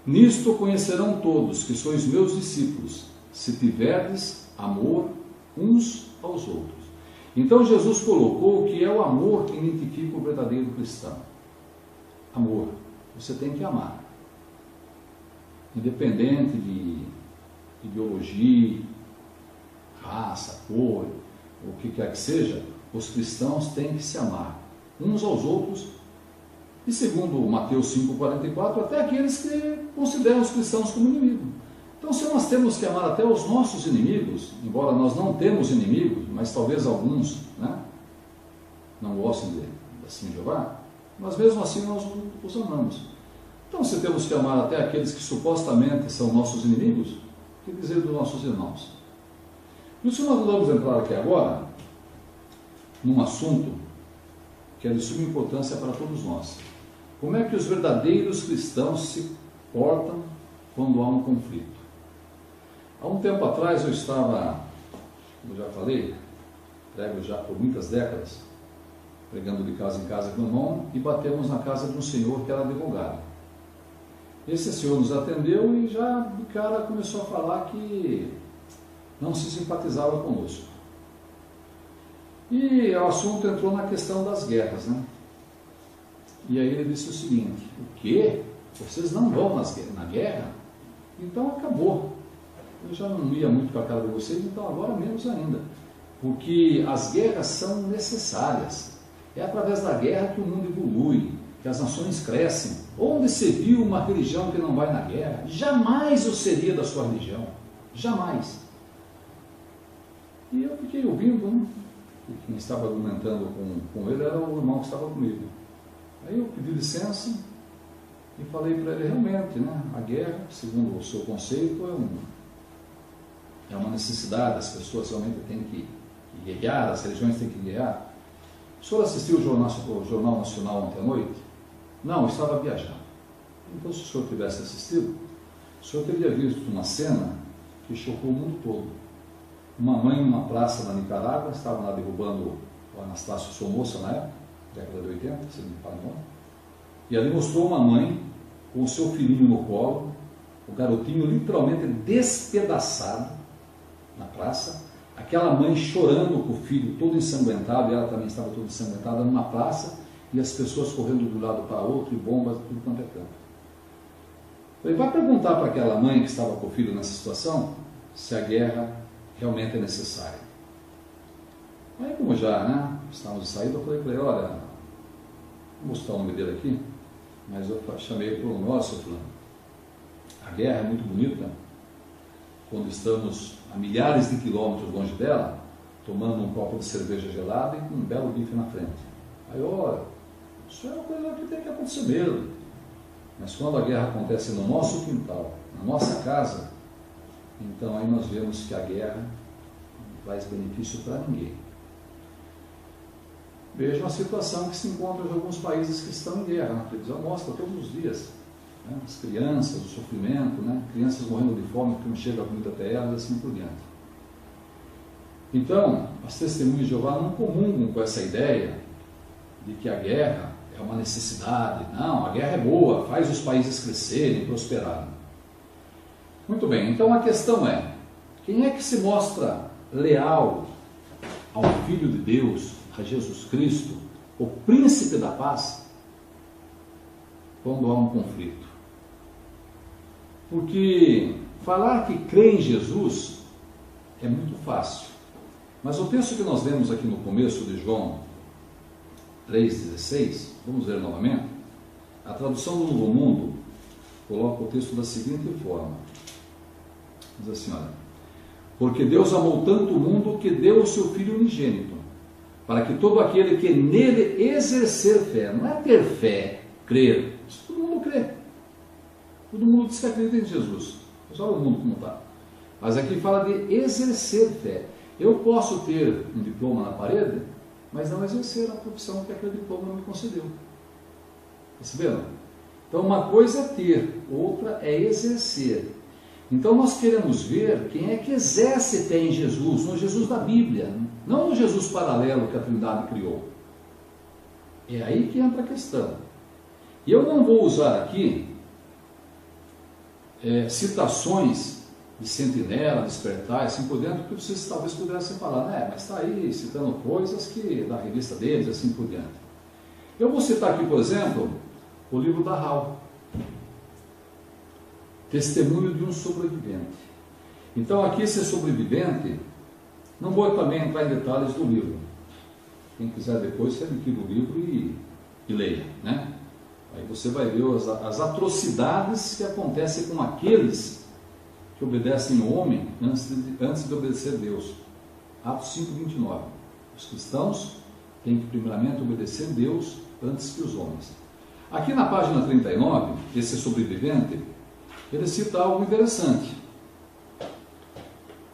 nisto conhecerão todos que sois meus discípulos, se tiverdes amor uns aos outros. Então Jesus colocou que é o amor que identifica o verdadeiro cristão. Amor. Você tem que amar. Independente de ideologia, raça, cor, o que quer que seja, os cristãos têm que se amar uns aos outros. E segundo Mateus 5,44, até aqueles que consideram os cristãos como inimigo. Então, se nós temos que amar até os nossos inimigos, embora nós não temos inimigos, mas talvez alguns, né, não gostem assim de Jeová, mas mesmo assim nós os amamos. Então, se temos que amar até aqueles que supostamente são nossos inimigos, o que dizer dos nossos irmãos? Por isso nós vamos entrar aqui agora num assunto que é de suma importância para todos nós. Como é que os verdadeiros cristãos se portam quando há um conflito? Há um tempo atrás eu estava, como eu já falei, prego já por muitas décadas, pregando de casa em casa com o irmão, e batemos na casa de um senhor que era advogado. Esse senhor nos atendeu e já de cara começou a falar que não se simpatizava conosco. E o assunto entrou na questão das guerras, né? E aí ele disse o seguinte: o quê? Vocês não vão na guerra? Então acabou. Eu já não ia muito com a cara de vocês, então agora menos ainda. Porque as guerras são necessárias. É através da guerra que o mundo evolui, que as nações crescem. Onde se viu uma religião que não vai na guerra? Jamais eu seria da sua religião. Jamais. E eu fiquei ouvindo, né? E quem estava argumentando com ele era o irmão que estava comigo. Aí eu pedi licença e falei para ele, realmente, né, a guerra, segundo o seu conceito, é uma necessidade, as pessoas realmente têm que guerrear, as religiões têm que guerrear. O senhor assistiu o Jornal Nacional ontem à noite? Não, eu estava viajando. Então, se o senhor tivesse assistido, o senhor teria visto uma cena que chocou o mundo todo. Uma mãe numa praça na Nicarágua, estava lá derrubando o Anastácio Somoza na época, década de 80, se não me falha o nome, e ali mostrou uma mãe com o seu filhinho no colo, o garotinho literalmente despedaçado na praça, aquela mãe chorando com o filho todo ensanguentado, e ela também estava toda ensanguentada numa praça, e as pessoas correndo de um lado para outro, e bombas, tudo quanto é canto. Ele vai perguntar para aquela mãe que estava com o filho nessa situação, se a guerra realmente é necessária. Aí, como já, estávamos de saída, eu falei para ele, olha, vou mostrar o nome dele aqui, mas eu chamei ele pelo nosso fulano. A guerra é muito bonita quando estamos a milhares de quilômetros longe dela, tomando um copo de cerveja gelada e com um belo bife na frente. Aí, olha, isso é uma coisa que tem que acontecer mesmo. Mas quando a guerra acontece no nosso quintal, na nossa casa, então aí nós vemos que a guerra não traz benefício para ninguém. Vejam a situação que se encontra em alguns países que estão em guerra. Na televisão mostra todos os dias, as crianças, o sofrimento, crianças morrendo de fome porque não chega a comida até elas, assim por diante. Então, as testemunhas de Jeová não comungam com essa ideia de que a guerra é uma necessidade. Não, a guerra é boa, faz os países crescerem, prosperarem. Muito bem, então a questão é, quem é que se mostra leal ao Filho de Deus, a Jesus Cristo, o príncipe da paz, quando há um conflito? Porque falar que crê em Jesus é muito fácil, mas o texto que nós lemos aqui no começo de João 3,16, vamos ler novamente, a tradução do Novo Mundo coloca o texto da seguinte forma, diz assim, olha, porque Deus amou tanto o mundo que deu o seu Filho unigênito, para que todo aquele que nele exercer fé, não é ter fé, crer, isso todo mundo crê, todo mundo diz que acredita em Jesus, mas olha o mundo como está, mas aqui fala de exercer fé. Eu posso ter um diploma na parede, mas não exercer a profissão que aquele diploma não me concedeu. Perceberam? Então uma coisa é ter, outra é exercer. Então nós queremos ver quem é que exerce fé em Jesus, no Jesus da Bíblia, não no Jesus paralelo que a Trindade criou. É aí que entra a questão. E eu não vou usar aqui citações de Sentinela, Despertar, assim por diante, porque vocês talvez pudessem falar, mas está aí citando coisas que da revista deles, assim por diante. Eu vou citar aqui, por exemplo, o livro da Hall, Testemunho de um Sobrevivente. Então aqui esse sobrevivente, não vou também entrar em detalhes do livro, quem quiser depois você adquire o livro e leia, Aí você vai ver as atrocidades que acontecem com aqueles que obedecem o homem antes de obedecer a Deus. Atos 5:29. Os cristãos têm que primeiramente obedecer a Deus antes que os homens. Aqui na página 39, esse sobrevivente, ele cita algo interessante.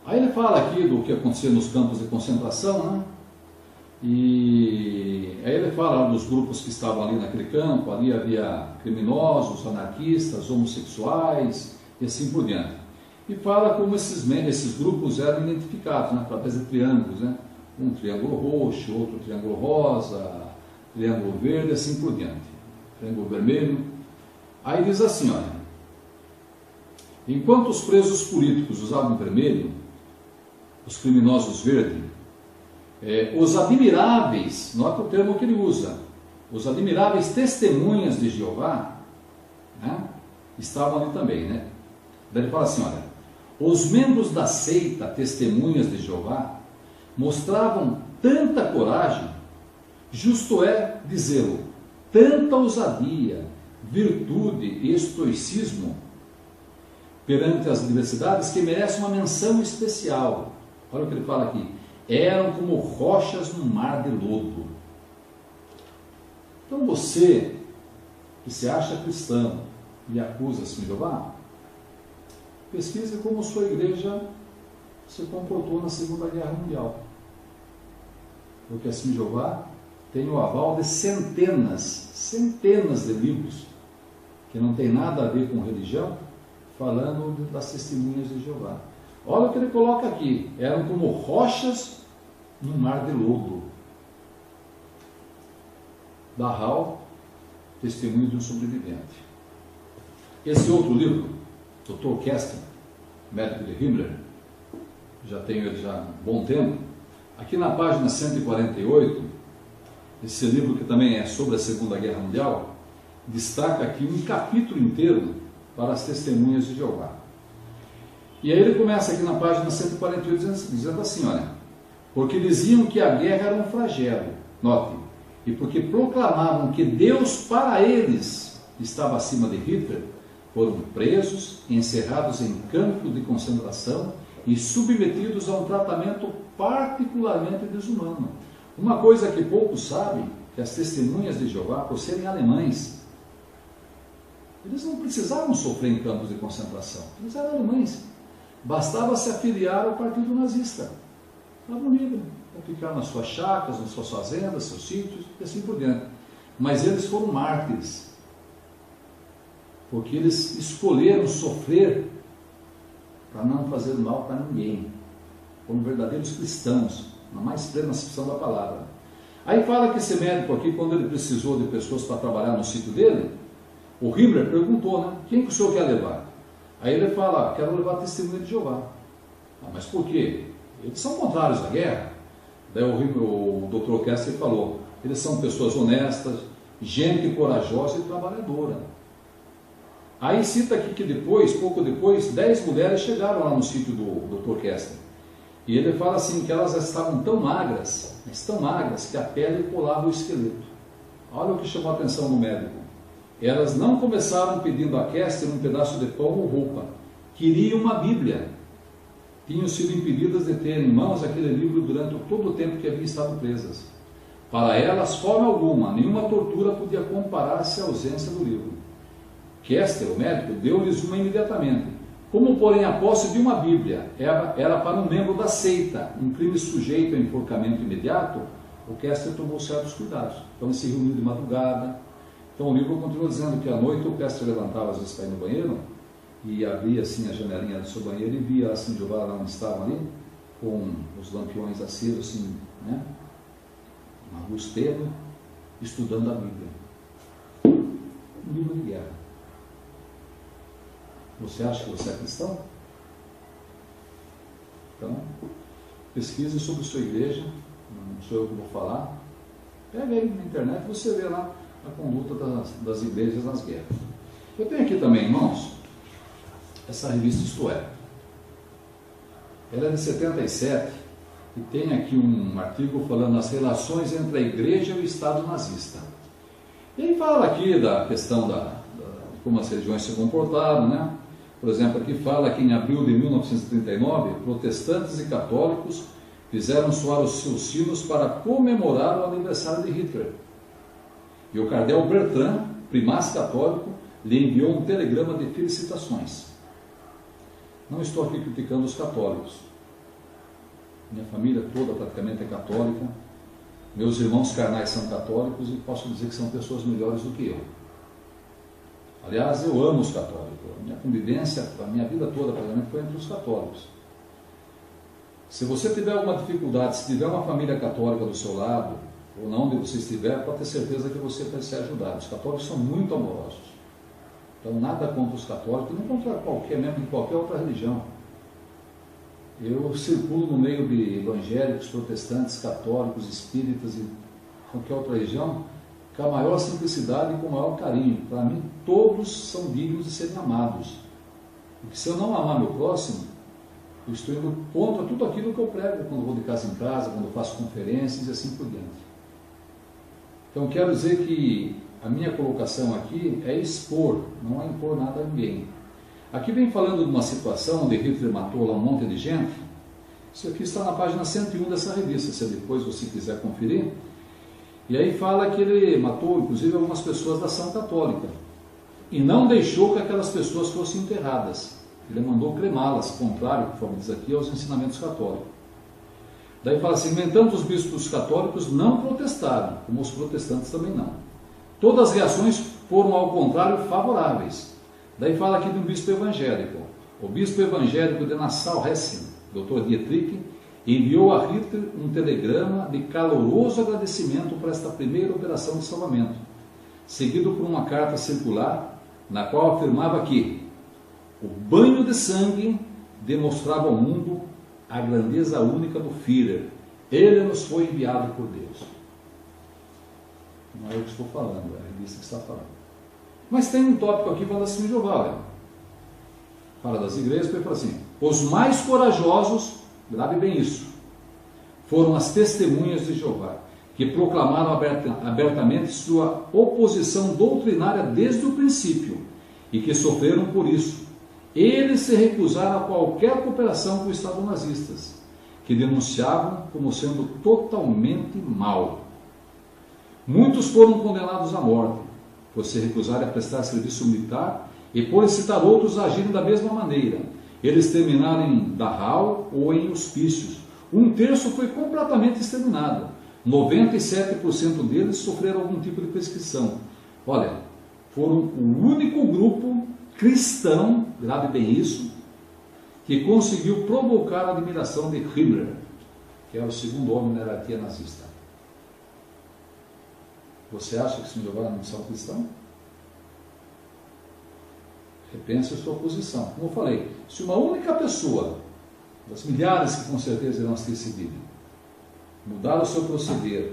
Aí ele fala aqui do que acontecia nos campos de concentração, E aí ele fala dos grupos que estavam ali naquele campo, ali havia criminosos, anarquistas, homossexuais e assim por diante. E fala como esses grupos eram identificados, através de triângulos, um triângulo roxo, outro triângulo rosa, triângulo verde, assim por diante, triângulo vermelho. Aí diz assim, olha, enquanto os presos políticos usavam vermelho, os criminosos verde, os admiráveis, nota o termo que ele usa, os admiráveis testemunhas de Jeová, estavam ali também, Daí ele fala assim, olha, os membros da seita Testemunhas de Jeová mostravam tanta coragem, justo é dizê-lo, tanta ousadia, virtude e estoicismo perante as adversidades que merecem uma menção especial. Olha o que ele fala aqui. Eram como rochas no mar de lodo. Então você, que se acha cristão e acusa-se de Jeová, pesquise como sua igreja se comportou na Segunda Guerra Mundial. Porque assim Jeová tem o aval de centenas de livros, que não tem nada a ver com religião, falando das testemunhas de Jeová. Olha o que ele coloca aqui: eram como rochas no mar de lodo. Barral, Testemunho de um Sobrevivente. Esse outro livro, Dr. Kester, médico de Himmler, já tenho ele já há um bom tempo, aqui na página 148, esse livro que também é sobre a Segunda Guerra Mundial, destaca aqui um capítulo inteiro para as testemunhas de Jeová. E aí ele começa aqui na página 148 dizendo assim, olha: porque diziam que a guerra era um flagelo, note, e porque proclamavam que Deus para eles estava acima de Hitler, foram presos, encerrados em campos de concentração e submetidos a um tratamento particularmente desumano. Uma coisa que poucos sabem, que as testemunhas de Jeová, por serem alemães, eles não precisavam sofrer em campos de concentração, eles eram alemães. Bastava se afiliar ao partido nazista. Estavam livres para ficar nas suas chácaras, nas suas fazendas, seus sítios e assim por diante. Mas eles foram mártires, porque eles escolheram sofrer para não fazer mal para ninguém. Foram verdadeiros cristãos, na mais plena acepção da palavra. Aí fala que esse médico aqui, quando ele precisou de pessoas para trabalhar no sítio dele, o Himmler perguntou, né? Quem que o senhor quer levar? Aí ele fala: quero levar testemunha de Jeová. Mas por quê? Eles são contrários à guerra. Daí o Dr. Kester falou: eles são pessoas honestas, gente corajosa e trabalhadora. Aí cita aqui que depois, pouco depois, 10 mulheres chegaram lá no sítio do Dr. Kester. E ele fala assim, que elas estavam tão magras, mas tão magras, que a pele colava o esqueleto. Olha o que chamou a atenção do médico. Elas não começaram pedindo a Kester um pedaço de pão ou roupa. Queriam uma Bíblia. Tinham sido impedidas de ter em mãos aquele livro durante todo o tempo que haviam estado presas. Para elas, forma alguma, nenhuma tortura podia comparar-se à ausência do livro. Kester, o médico, deu-lhes uma imediatamente. Como, porém, a posse de uma Bíblia era para um membro da seita, um crime sujeito a enforcamento imediato, o Kester tomou certos cuidados. Então ele se reuniu de madrugada. Então o livro continua dizendo que à noite o Kester levantava às vezes para ir no banheiro e abria assim a janelinha do seu banheiro e via assim de lá onde estavam ali, com os lampiões acesos assim, né? Uma luz tênue, estudando a Bíblia. Um livro de guerra. Você acha que você é cristão? Então, pesquise sobre sua igreja, não sou eu que vou falar. Pega aí na internet e você vê lá a conduta das igrejas nas guerras. Eu tenho aqui também, irmãos, essa revista Isto É. Ela é de 77 e tem aqui um artigo falando das relações entre a igreja e o Estado nazista. E aí fala aqui da questão de como as religiões se comportaram, né? Por exemplo, aqui fala que em abril de 1939, protestantes e católicos fizeram soar os seus sinos para comemorar o aniversário de Hitler. E o cardeal Bertrand, primaz católico, lhe enviou um telegrama de felicitações. Não estou aqui criticando os católicos. Minha família toda praticamente é católica. Meus irmãos carnais são católicos e posso dizer que são pessoas melhores do que eu. Aliás, eu amo os católicos. A minha convivência, a minha vida toda, praticamente, foi entre os católicos. Se você tiver alguma dificuldade, se tiver uma família católica do seu lado, ou não onde você estiver, pode ter certeza que você vai ser ajudado. Os católicos são muito amorosos. Então, nada contra os católicos, nem contra qualquer, mesmo de qualquer outra religião. Eu circulo no meio de evangélicos, protestantes, católicos, espíritas e qualquer outra religião, com a maior simplicidade e com o maior carinho. Para mim, todos são dignos de serem amados. Porque se eu não amar meu próximo, eu estou indo contra tudo aquilo que eu prego quando vou de casa em casa, quando eu faço conferências e assim por diante. Então, quero dizer que a minha colocação aqui é expor, não é impor nada a ninguém. Aqui vem falando de uma situação onde Hitler matou lá um monte de gente. Isso aqui está na página 101 dessa revista, se depois você quiser conferir. E aí fala que ele matou, inclusive, algumas pessoas da ação católica. E não deixou que aquelas pessoas fossem enterradas. Ele mandou cremá-las, contrário, conforme diz aqui, aos ensinamentos católicos. Daí fala assim: no entanto, os bispos católicos não protestaram, como os protestantes também não. Todas as reações foram, ao contrário, favoráveis. Daí fala aqui de um bispo evangélico. O bispo evangélico de Nassau-Hessen, Dr. Dietrich, enviou a Hitler um telegrama de caloroso agradecimento por esta primeira operação de salvamento, seguido por uma carta circular na qual afirmava que o banho de sangue demonstrava ao mundo a grandeza única do Führer. Ele nos foi enviado por Deus. Não é eu que estou falando, é a revista que está falando. Mas tem um tópico aqui falando assim de Jeová. Fala das igrejas, porque fala assim: os mais corajosos, grave bem isso, foram as testemunhas de Jeová, que proclamaram abertamente sua oposição doutrinária desde o princípio, e que sofreram por isso. Eles se recusaram a qualquer cooperação com o Estado nazistas, que denunciavam como sendo totalmente mau. Muitos foram condenados à morte, por se recusarem a prestar serviço militar e por incitar outros a agirem da mesma maneira. Eles terminaram em Dachau ou em hospícios. Um terço foi completamente exterminado. 97% deles sofreram algum tipo de perseguição. Olha, foram o único grupo cristão, grave bem isso, que conseguiu provocar a admiração de Himmler, que era o segundo homem na hierarquia nazista. Você acha que se Jeová não são cristãos? Repense a sua posição. Como eu falei, se uma única pessoa, das milhares que com certeza irão assistir esse vídeo, mudar o seu proceder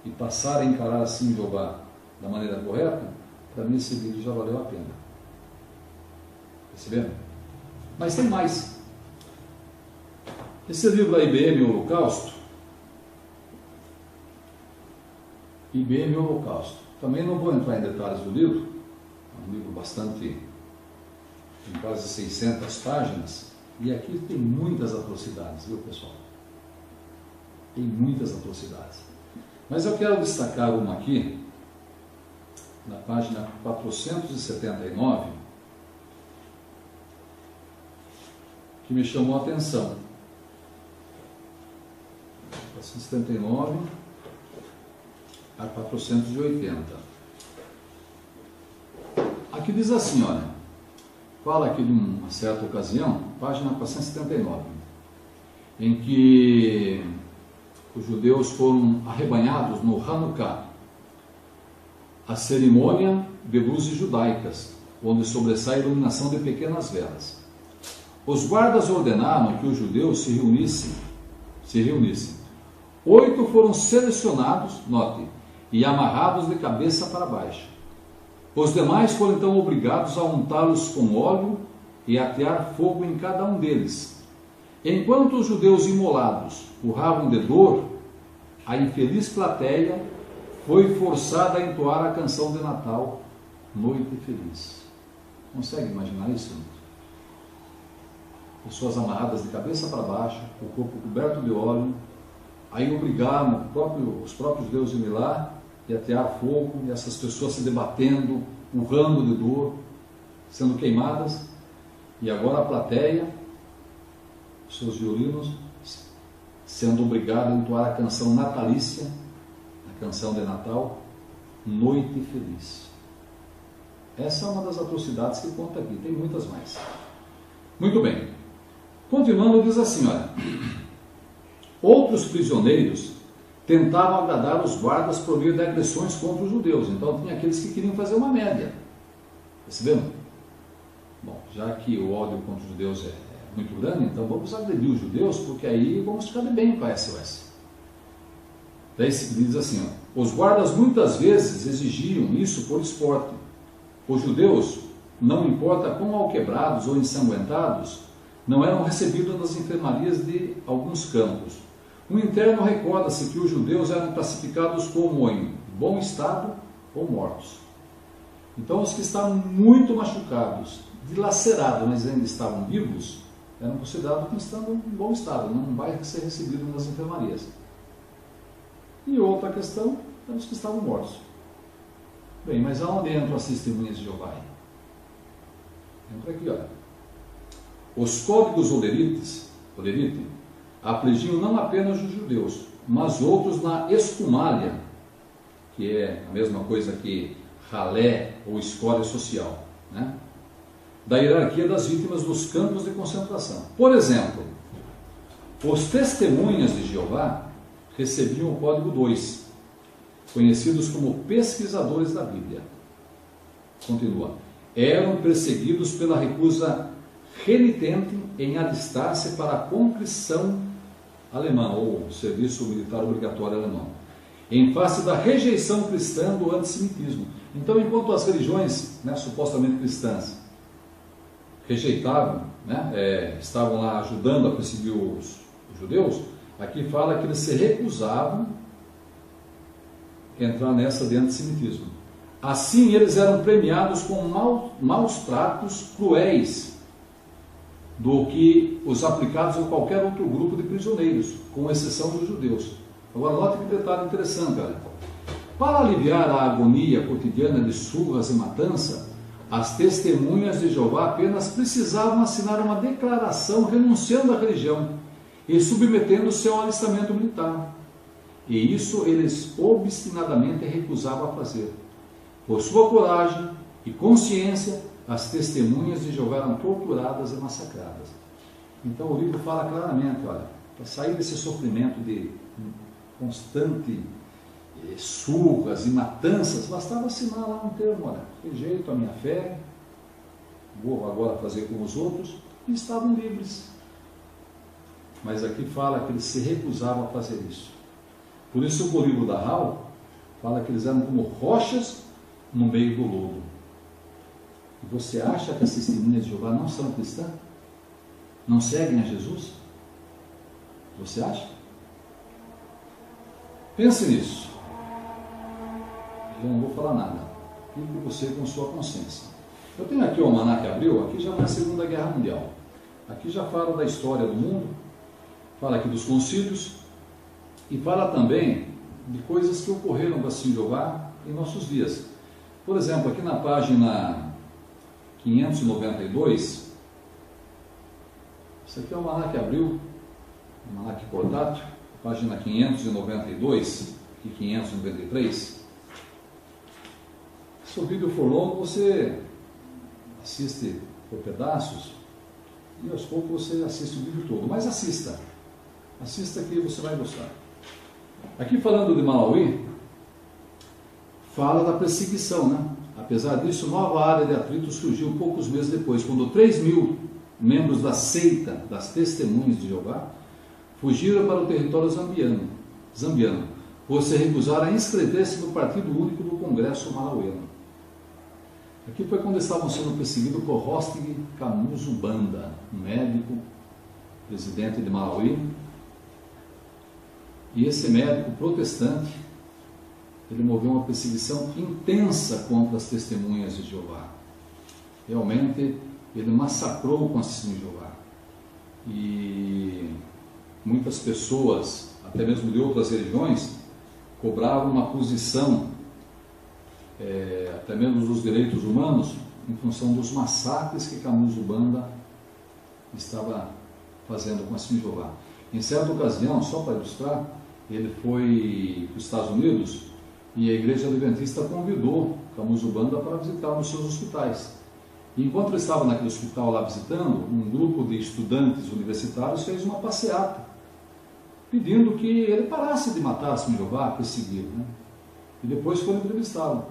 e passar a encarar assim Jeová da maneira correta, para mim esse vídeo já valeu a pena. Perceberam? Mas tem mais. Esse livro da IBM, o Holocausto, IBM, o Holocausto. Também não vou entrar em detalhes do livro, é um livro bastante, tem quase 600 páginas, e aqui tem muitas atrocidades, viu, pessoal? Tem muitas atrocidades. Mas eu quero destacar uma aqui, na página 479, que me chamou a atenção. 479 a 480. Aqui diz assim, olha, fala aqui de uma certa ocasião, página 479, em que os judeus foram arrebanhados no Hanukkah, a cerimônia de luzes judaicas, onde sobressai a iluminação de pequenas velas. Os guardas ordenaram que os judeus se reunissem. 8 foram selecionados, note, e amarrados de cabeça para baixo. Os demais foram então obrigados a untá-los com óleo e atear fogo em cada um deles. Enquanto os judeus imolados urravam de dor, a infeliz plateia foi forçada a entoar a canção de Natal, Noite Feliz. Consegue imaginar isso? Pessoas amarradas de cabeça para baixo, o corpo coberto de óleo, aí obrigaram os próprios deuses de lá e atear fogo, e essas pessoas se debatendo, urrando de dor, sendo queimadas, e agora a plateia, os seus violinos, sendo obrigada a entoar a canção natalícia, a canção de Natal, Noite Feliz. Essa é uma das atrocidades que conta aqui, tem muitas mais. Muito bem. Continuando, diz assim, olha, outros prisioneiros tentavam agradar os guardas por meio de agressões contra os judeus. Então tinha aqueles que queriam fazer uma média. Perceberam? Bom, já que o ódio contra os judeus é muito grande, então vamos agredir os judeus, porque aí vamos ficar de bem com a SOS. Daí diz assim, ó, os guardas muitas vezes exigiam isso por esporte. Os judeus, não importa quão alquebrados ou ensanguentados, não eram recebidos nas enfermarias de alguns campos. Um interno recorda-se que os judeus eram classificados como em bom estado ou mortos. Então os que estavam muito machucados, dilacerados, mas ainda estavam vivos, eram considerados como estando em bom estado, não vai ser recebido nas enfermarias. E outra questão eram os que estavam mortos. Bem, mas aonde entram as testemunhas de Jeová? Entra aqui, olha. Os códigos Olerite afligiam não apenas os judeus, mas outros na escumalha, que é a mesma coisa que ralé ou escória social, né? Da hierarquia das vítimas dos campos de concentração. Por exemplo, os testemunhas de Jeová recebiam o código 2, conhecidos como pesquisadores da Bíblia. Continua. Eram perseguidos pela recusa renitente em alistar-se para a conscrição alemã, ou serviço militar obrigatório alemão, em face da rejeição cristã do antissemitismo. Então, enquanto as religiões, né, supostamente cristãs, rejeitavam, né, estavam lá ajudando a perseguir os judeus, aqui fala que eles se recusavam a entrar nessa de antissemitismo. Assim, eles eram premiados com maus tratos cruéis do que os aplicados em qualquer outro grupo de prisioneiros, com exceção dos judeus. Agora, note que detalhe interessante, olha. Para aliviar a agonia cotidiana de surras e matança, as testemunhas de Jeová apenas precisavam assinar uma declaração renunciando à religião e submetendo-se ao alistamento militar. E isso eles obstinadamente recusavam a fazer. Por sua coragem e consciência, as testemunhas de Jeová eram torturadas e massacradas. Então o livro fala claramente, olha, para sair desse sofrimento de constante surras e matanças, bastava assinar lá um termo, olha, rejeito a minha fé, vou agora fazer como os outros, e estavam livres. Mas aqui fala que eles se recusavam a fazer isso. Por isso o livro da Hall fala que eles eram como rochas no meio do lodo. E você acha que as testemunhas de Jeová não são cristãs? Não seguem a Jesus? Você acha? Pense nisso. Eu não vou falar nada. Fique você com sua consciência. Eu tenho aqui o Almanaque Abril, aqui já não é a Segunda Guerra Mundial. Aqui já fala da história do mundo, fala aqui dos concílios, e fala também de coisas que ocorreram com a Testemunha de Jeová em nossos dias. Por exemplo, aqui na página 592, isso aqui é o Almanaque Abril, Almanaque portátil, página 592 e 593. Se o vídeo for longo, você assiste por pedaços e aos poucos você assiste o vídeo todo, mas assista que você vai gostar. Aqui falando de Malawi, fala da perseguição, né? Apesar disso, nova área de atrito surgiu poucos meses depois, quando 3.000 membros da seita das Testemunhas de Jeová fugiram para o território zambiano, por se recusar a inscrever-se no Partido Único do Congresso Malauiano. Aqui foi quando estavam sendo perseguidos por Hostig Kamuzu Banda, um médico, presidente de Malawi. E esse médico protestante, ele moveu uma perseguição intensa contra as Testemunhas de Jeová. Realmente, ele massacrou com as Testemunhas de Jeová. E muitas pessoas, até mesmo de outras religiões, cobravam uma posição, até mesmo dos direitos humanos, em função dos massacres que Kamuzu Banda estava fazendo com as Testemunhas de Jeová. Em certa ocasião, só para ilustrar, ele foi para os Estados Unidos e a Igreja Adventista convidou Kamuzu Banda para visitar nos seus hospitais. E enquanto ele estava naquele hospital lá visitando, um grupo de estudantes universitários fez uma passeata, pedindo que ele parasse de matar as Testemunhas de Jeová, perseguir, né? E depois foi entrevistado.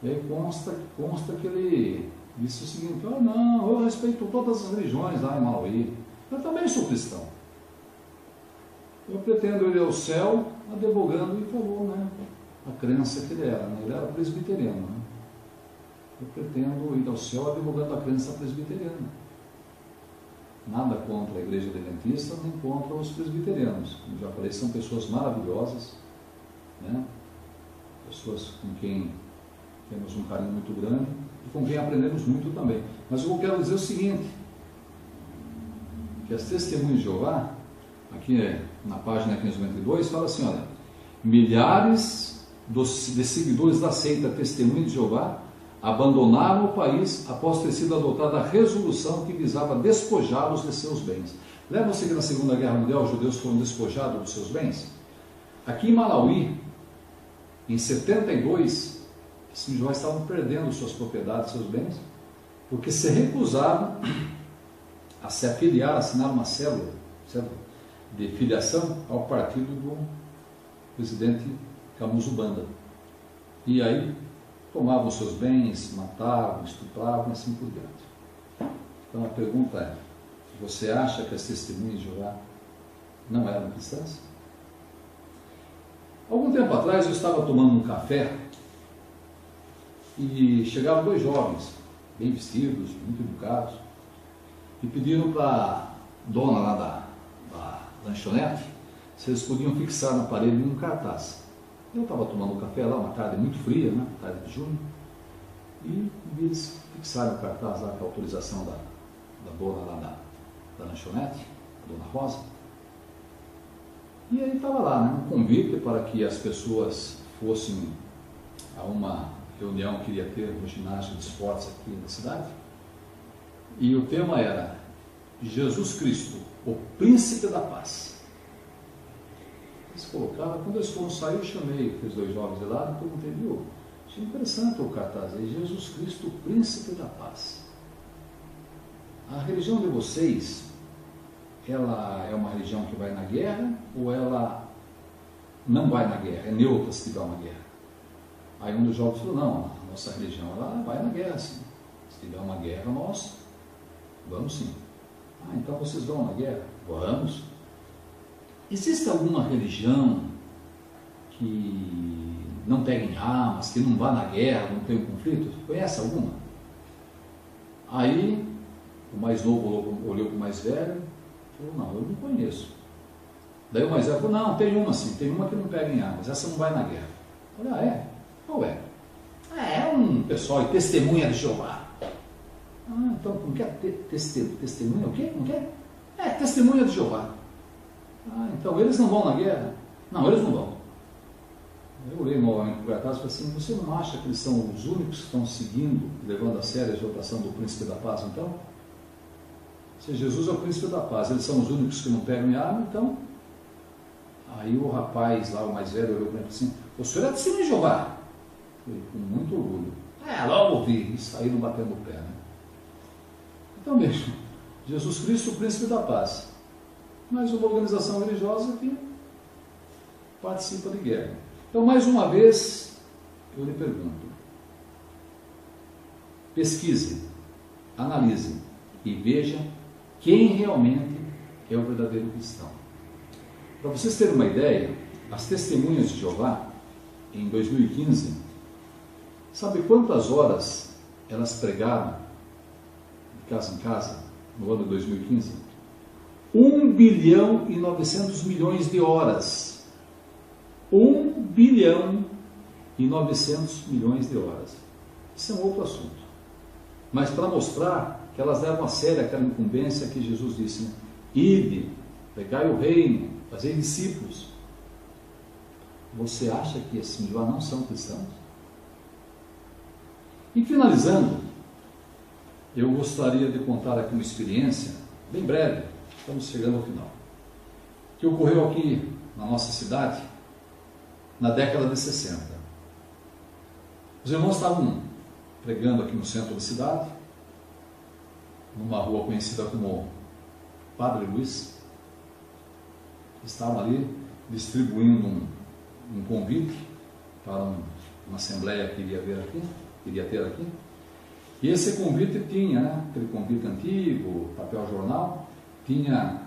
E aí consta que ele disse o seguinte: não, eu respeito todas as religiões lá em Malawi, eu também sou cristão. Eu pretendo ir ao céu advogando, e falou, né, a crença que ele era, né? Ele era presbiteriano, né? Eu pretendo ir ao céu advogando a crença presbiteriana. Nada contra a Igreja Adventista, nem contra os presbiterianos. Como já falei, são pessoas maravilhosas, né? Pessoas com quem temos um carinho muito grande e com quem aprendemos muito também. Mas eu quero dizer o seguinte, que as Testemunhas de Jeová, aqui na página 592, fala assim, olha, milhares de seguidores da seita Testemunha de Jeová abandonaram o país após ter sido adotada a resolução que visava despojá-los de seus bens. Lembram-se que na Segunda Guerra Mundial os judeus foram despojados dos seus bens? Aqui em Malawi, em 72, esses jovens estavam perdendo suas propriedades, seus bens, porque se recusaram a se afiliar, a assinar uma célula de filiação ao partido do presidente Kamuzu Banda. E aí tomavam seus bens, matavam, estupravam e assim por diante. Então a pergunta é, você acha que as testemunhas de Jeová não eram cristãs? Algum tempo atrás eu estava tomando um café e chegaram dois jovens, bem vestidos, muito educados, e pediram para a dona lá da lanchonete se eles podiam fixar na parede um cartaz. Eu estava tomando um café lá, uma tarde muito fria, né, tarde de junho, e eles fixaram o cartaz lá com a autorização da dona lá da lanchonete, a dona Rosa. E aí estava lá, né, um convite para que as pessoas fossem a uma reunião que iria ter no ginásio de esportes aqui na cidade. E o tema era Jesus Cristo, o Príncipe da Paz. Eles colocaram, quando eles foram sair, eu chamei aqueles dois jovens de lá e perguntei, viu, achei interessante o cartaz aí, Jesus Cristo, o Príncipe da Paz. A religião de vocês, ela é uma religião que vai na guerra ou ela não vai na guerra, é neutra se tiver uma guerra? Aí um dos jovens falou, não, a nossa religião ela vai na guerra sim. Se tiver uma guerra, nós vamos sim. Ah, então vocês vão na guerra? Vamos. Existe alguma religião que não pega em armas, que não vá na guerra, não tem um conflito? Conhece alguma? Aí o mais novo olhou para o mais velho e falou, não, eu não conheço. Daí o mais velho falou, não, tem uma sim, tem uma que não pega em armas, essa não vai na guerra. Eu falei, ah, é? Qual é? É um pessoal de testemunha de Jeová. Ah, então, como que é testemunha? O quê? Como que é? É, testemunha de Jeová. Ah, então eles não vão na guerra? Não, eles não vão. Eu olhei novamente para o cartaz e falei assim, você não acha que eles são os únicos que estão seguindo, levando a sério a exortação do Príncipe da Paz, então? Se Jesus é o Príncipe da Paz, eles são os únicos que não pegam em arma, então? Aí o rapaz lá, o mais velho, olhou para mim e falou assim, o senhor é testemunha de Jeová? Eu falei, com muito orgulho. É, logo ouvi, e saíram batendo o pé, né? Então mesmo, Jesus Cristo, o Príncipe da Paz, mas uma organização religiosa que participa de guerra. Então, mais uma vez, eu lhe pergunto, pesquise, analise e veja quem realmente é o verdadeiro cristão. Para vocês terem uma ideia, as testemunhas de Jeová, em 2015, sabe quantas horas elas pregaram de casa em casa no ano de 2015? 1 bilhão e 900 milhões de horas. 1 bilhão e 900 milhões de horas. Isso é um outro assunto. Mas para mostrar que elas levam a sério aquela incumbência que Jesus disse, né? Ide, pregai o reino, fazei discípulos. Você acha que assim já não são cristãos? E finalizando, eu gostaria de contar aqui uma experiência, bem breve, estamos chegando ao final, que ocorreu aqui na nossa cidade, na década de 60. Os irmãos estavam pregando aqui no centro da cidade, numa rua conhecida como Padre Luiz. Estavam ali distribuindo um convite para uma assembleia que iria ter aqui. E esse convite tinha, né, aquele convite antigo, papel jornal, tinha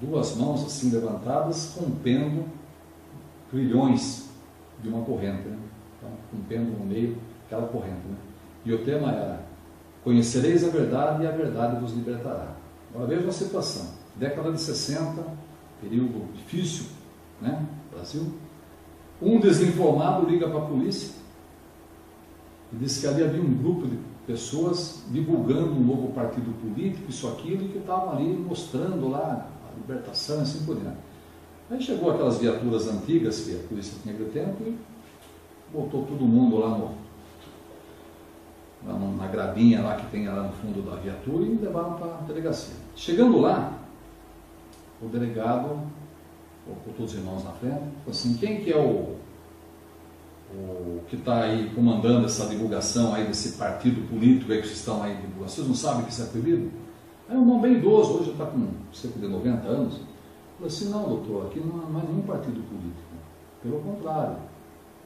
duas mãos assim levantadas, rompendo trilhões de uma corrente, né? Então, rompendo no meio aquela corrente, né? E o tema era, conhecereis a verdade e a verdade vos libertará. Agora veja a situação, década de 60, período difícil, né, Brasil. Um desinformado liga para a polícia e diz que ali havia um grupo de pessoas divulgando um novo partido político, isso, aquilo, e que estavam ali mostrando lá a libertação e assim por diante. Aí chegou aquelas viaturas antigas que a polícia tinha naquele tempo e botou todo mundo lá na gradinha lá que tem lá no fundo da viatura e levaram para a delegacia. Chegando lá, o delegado, com todos os irmãos na frente, falou assim, quem que é o que está aí comandando essa divulgação aí desse partido político aí que vocês estão aí divulgando? Vocês não sabem que isso é proibido? Aí um irmão bem idoso, hoje já está com cerca de 90 anos, falou assim, não, doutor, aqui não há mais nenhum partido político. Pelo contrário,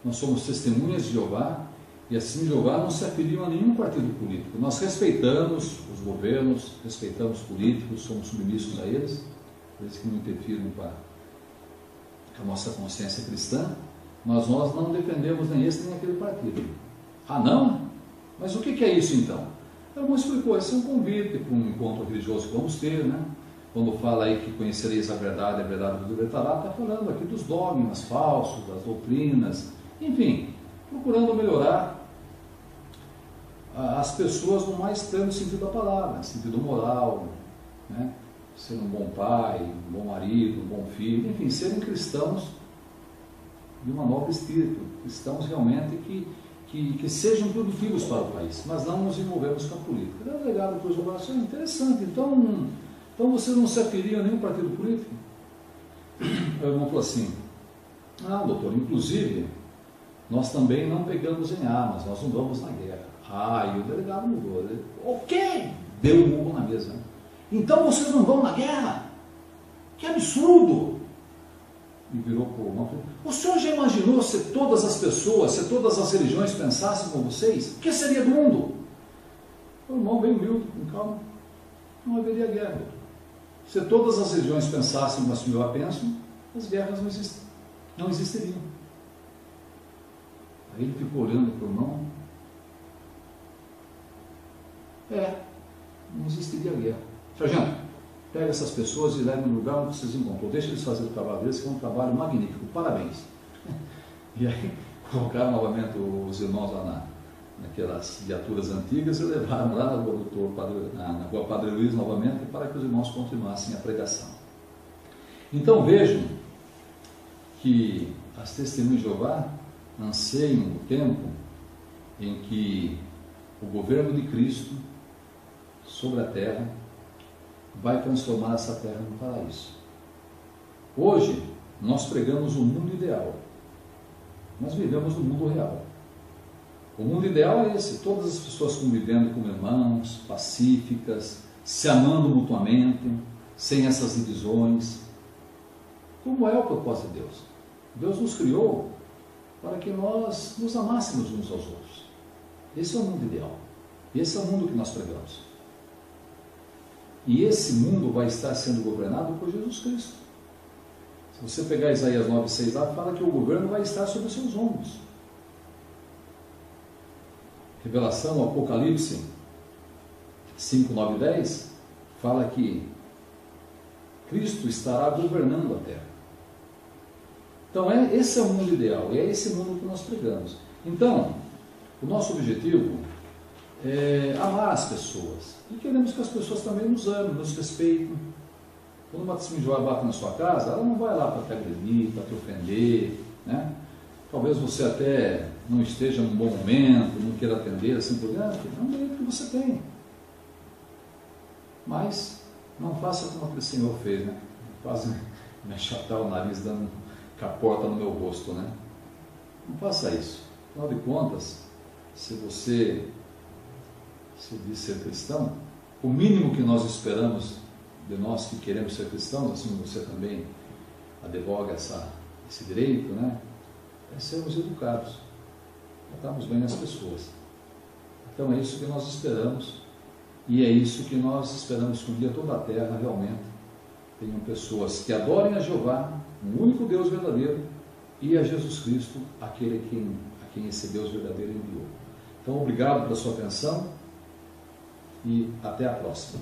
nós somos testemunhas de Jeová, e assim Jeová não se afiliam a nenhum partido político. Nós respeitamos os governos, respeitamos os políticos, somos submissos a eles, eles que não interfiram com a nossa consciência cristã, mas nós não defendemos nem esse nem aquele partido. Ah, não? Mas o que é isso então? O irmão explicou, esse é um convite para um encontro religioso que vamos ter, né? Quando fala aí que conhecereis a verdade vos libertará, está falando aqui dos dogmas falsos, das doutrinas, enfim, procurando melhorar as pessoas no mais pleno sentido da palavra, sentido moral, né? Ser um bom pai, um bom marido, um bom filho, enfim, serem cristãos de uma nova espírito, cristãos realmente que sejam produtivos para o país, mas não nos envolvemos com a política. É legado para os orações, interessante, então vocês não se afiliam a nenhum partido político? O irmão falou assim, ah, doutor, inclusive, nós também não pegamos em armas, nós não vamos na guerra. Ah, e o delegado mudou. Ele, o quê? Deu um murro na mesa. Então vocês não vão na guerra? Que absurdo! E virou para o irmão e falou, o senhor já imaginou se todas as pessoas, se todas as religiões pensassem como vocês? O que seria do mundo? O irmão bem humilde, com calma, não haveria guerra. Se todas as religiões pensassem como as que eu penso, as guerras não existiriam. Aí ele ficou olhando para o irmão. Não existiria guerra. Sargento, pega essas pessoas e leva no lugar onde vocês encontram. Deixa eles fazerem o trabalho deles, que é um trabalho magnífico. Parabéns. E aí colocaram novamente os irmãos lá naquelas viaturas antigas e levaram lá na rua Padre Luiz novamente para que os irmãos continuassem a pregação. Então vejam que as testemunhas de Jeová anseiam o tempo em que o governo de Cristo sobre a terra vai transformar essa terra num paraíso. Hoje nós pregamos o mundo ideal, nós vivemos no mundo real. O mundo ideal é esse, todas as pessoas convivendo como irmãos, pacíficas, se amando mutuamente, sem essas divisões. Como é o propósito de Deus? Deus nos criou para que nós nos amássemos uns aos outros. Esse é o mundo ideal. Esse é o mundo que nós pregamos. E esse mundo vai estar sendo governado por Jesus Cristo. Se você pegar Isaías 9:6 lá, fala que o governo vai estar sobre os seus ombros. Revelação, Apocalipse 5, 9 e 10 fala que Cristo estará governando a terra. Então esse é o mundo ideal, e é esse mundo que nós pregamos. Então, o nosso objetivo é amar as pessoas, e queremos que as pessoas também nos amem, nos respeitem. Quando uma testemunha de Jeová bate na sua casa, ela não vai lá para te agredir, para te ofender, né? Talvez você até não esteja num bom momento, não queira atender assim por diante, não é o que você tem. Mas não faça como aquele senhor fez, né? Quase me achatar o nariz dando caporta no meu rosto, né? Não faça isso. Afinal de contas, se você se diz ser cristão, o mínimo que nós esperamos de nós que queremos ser cristãos, assim como você também advoga esse direito, né? É sermos educados, tratarmos bem as pessoas. Então é isso que nós esperamos, e é isso que nós esperamos que um dia toda a terra realmente tenham pessoas que adorem a Jeová, um único Deus verdadeiro, e a Jesus Cristo, aquele a quem esse Deus verdadeiro enviou. Então obrigado pela sua atenção e até a próxima.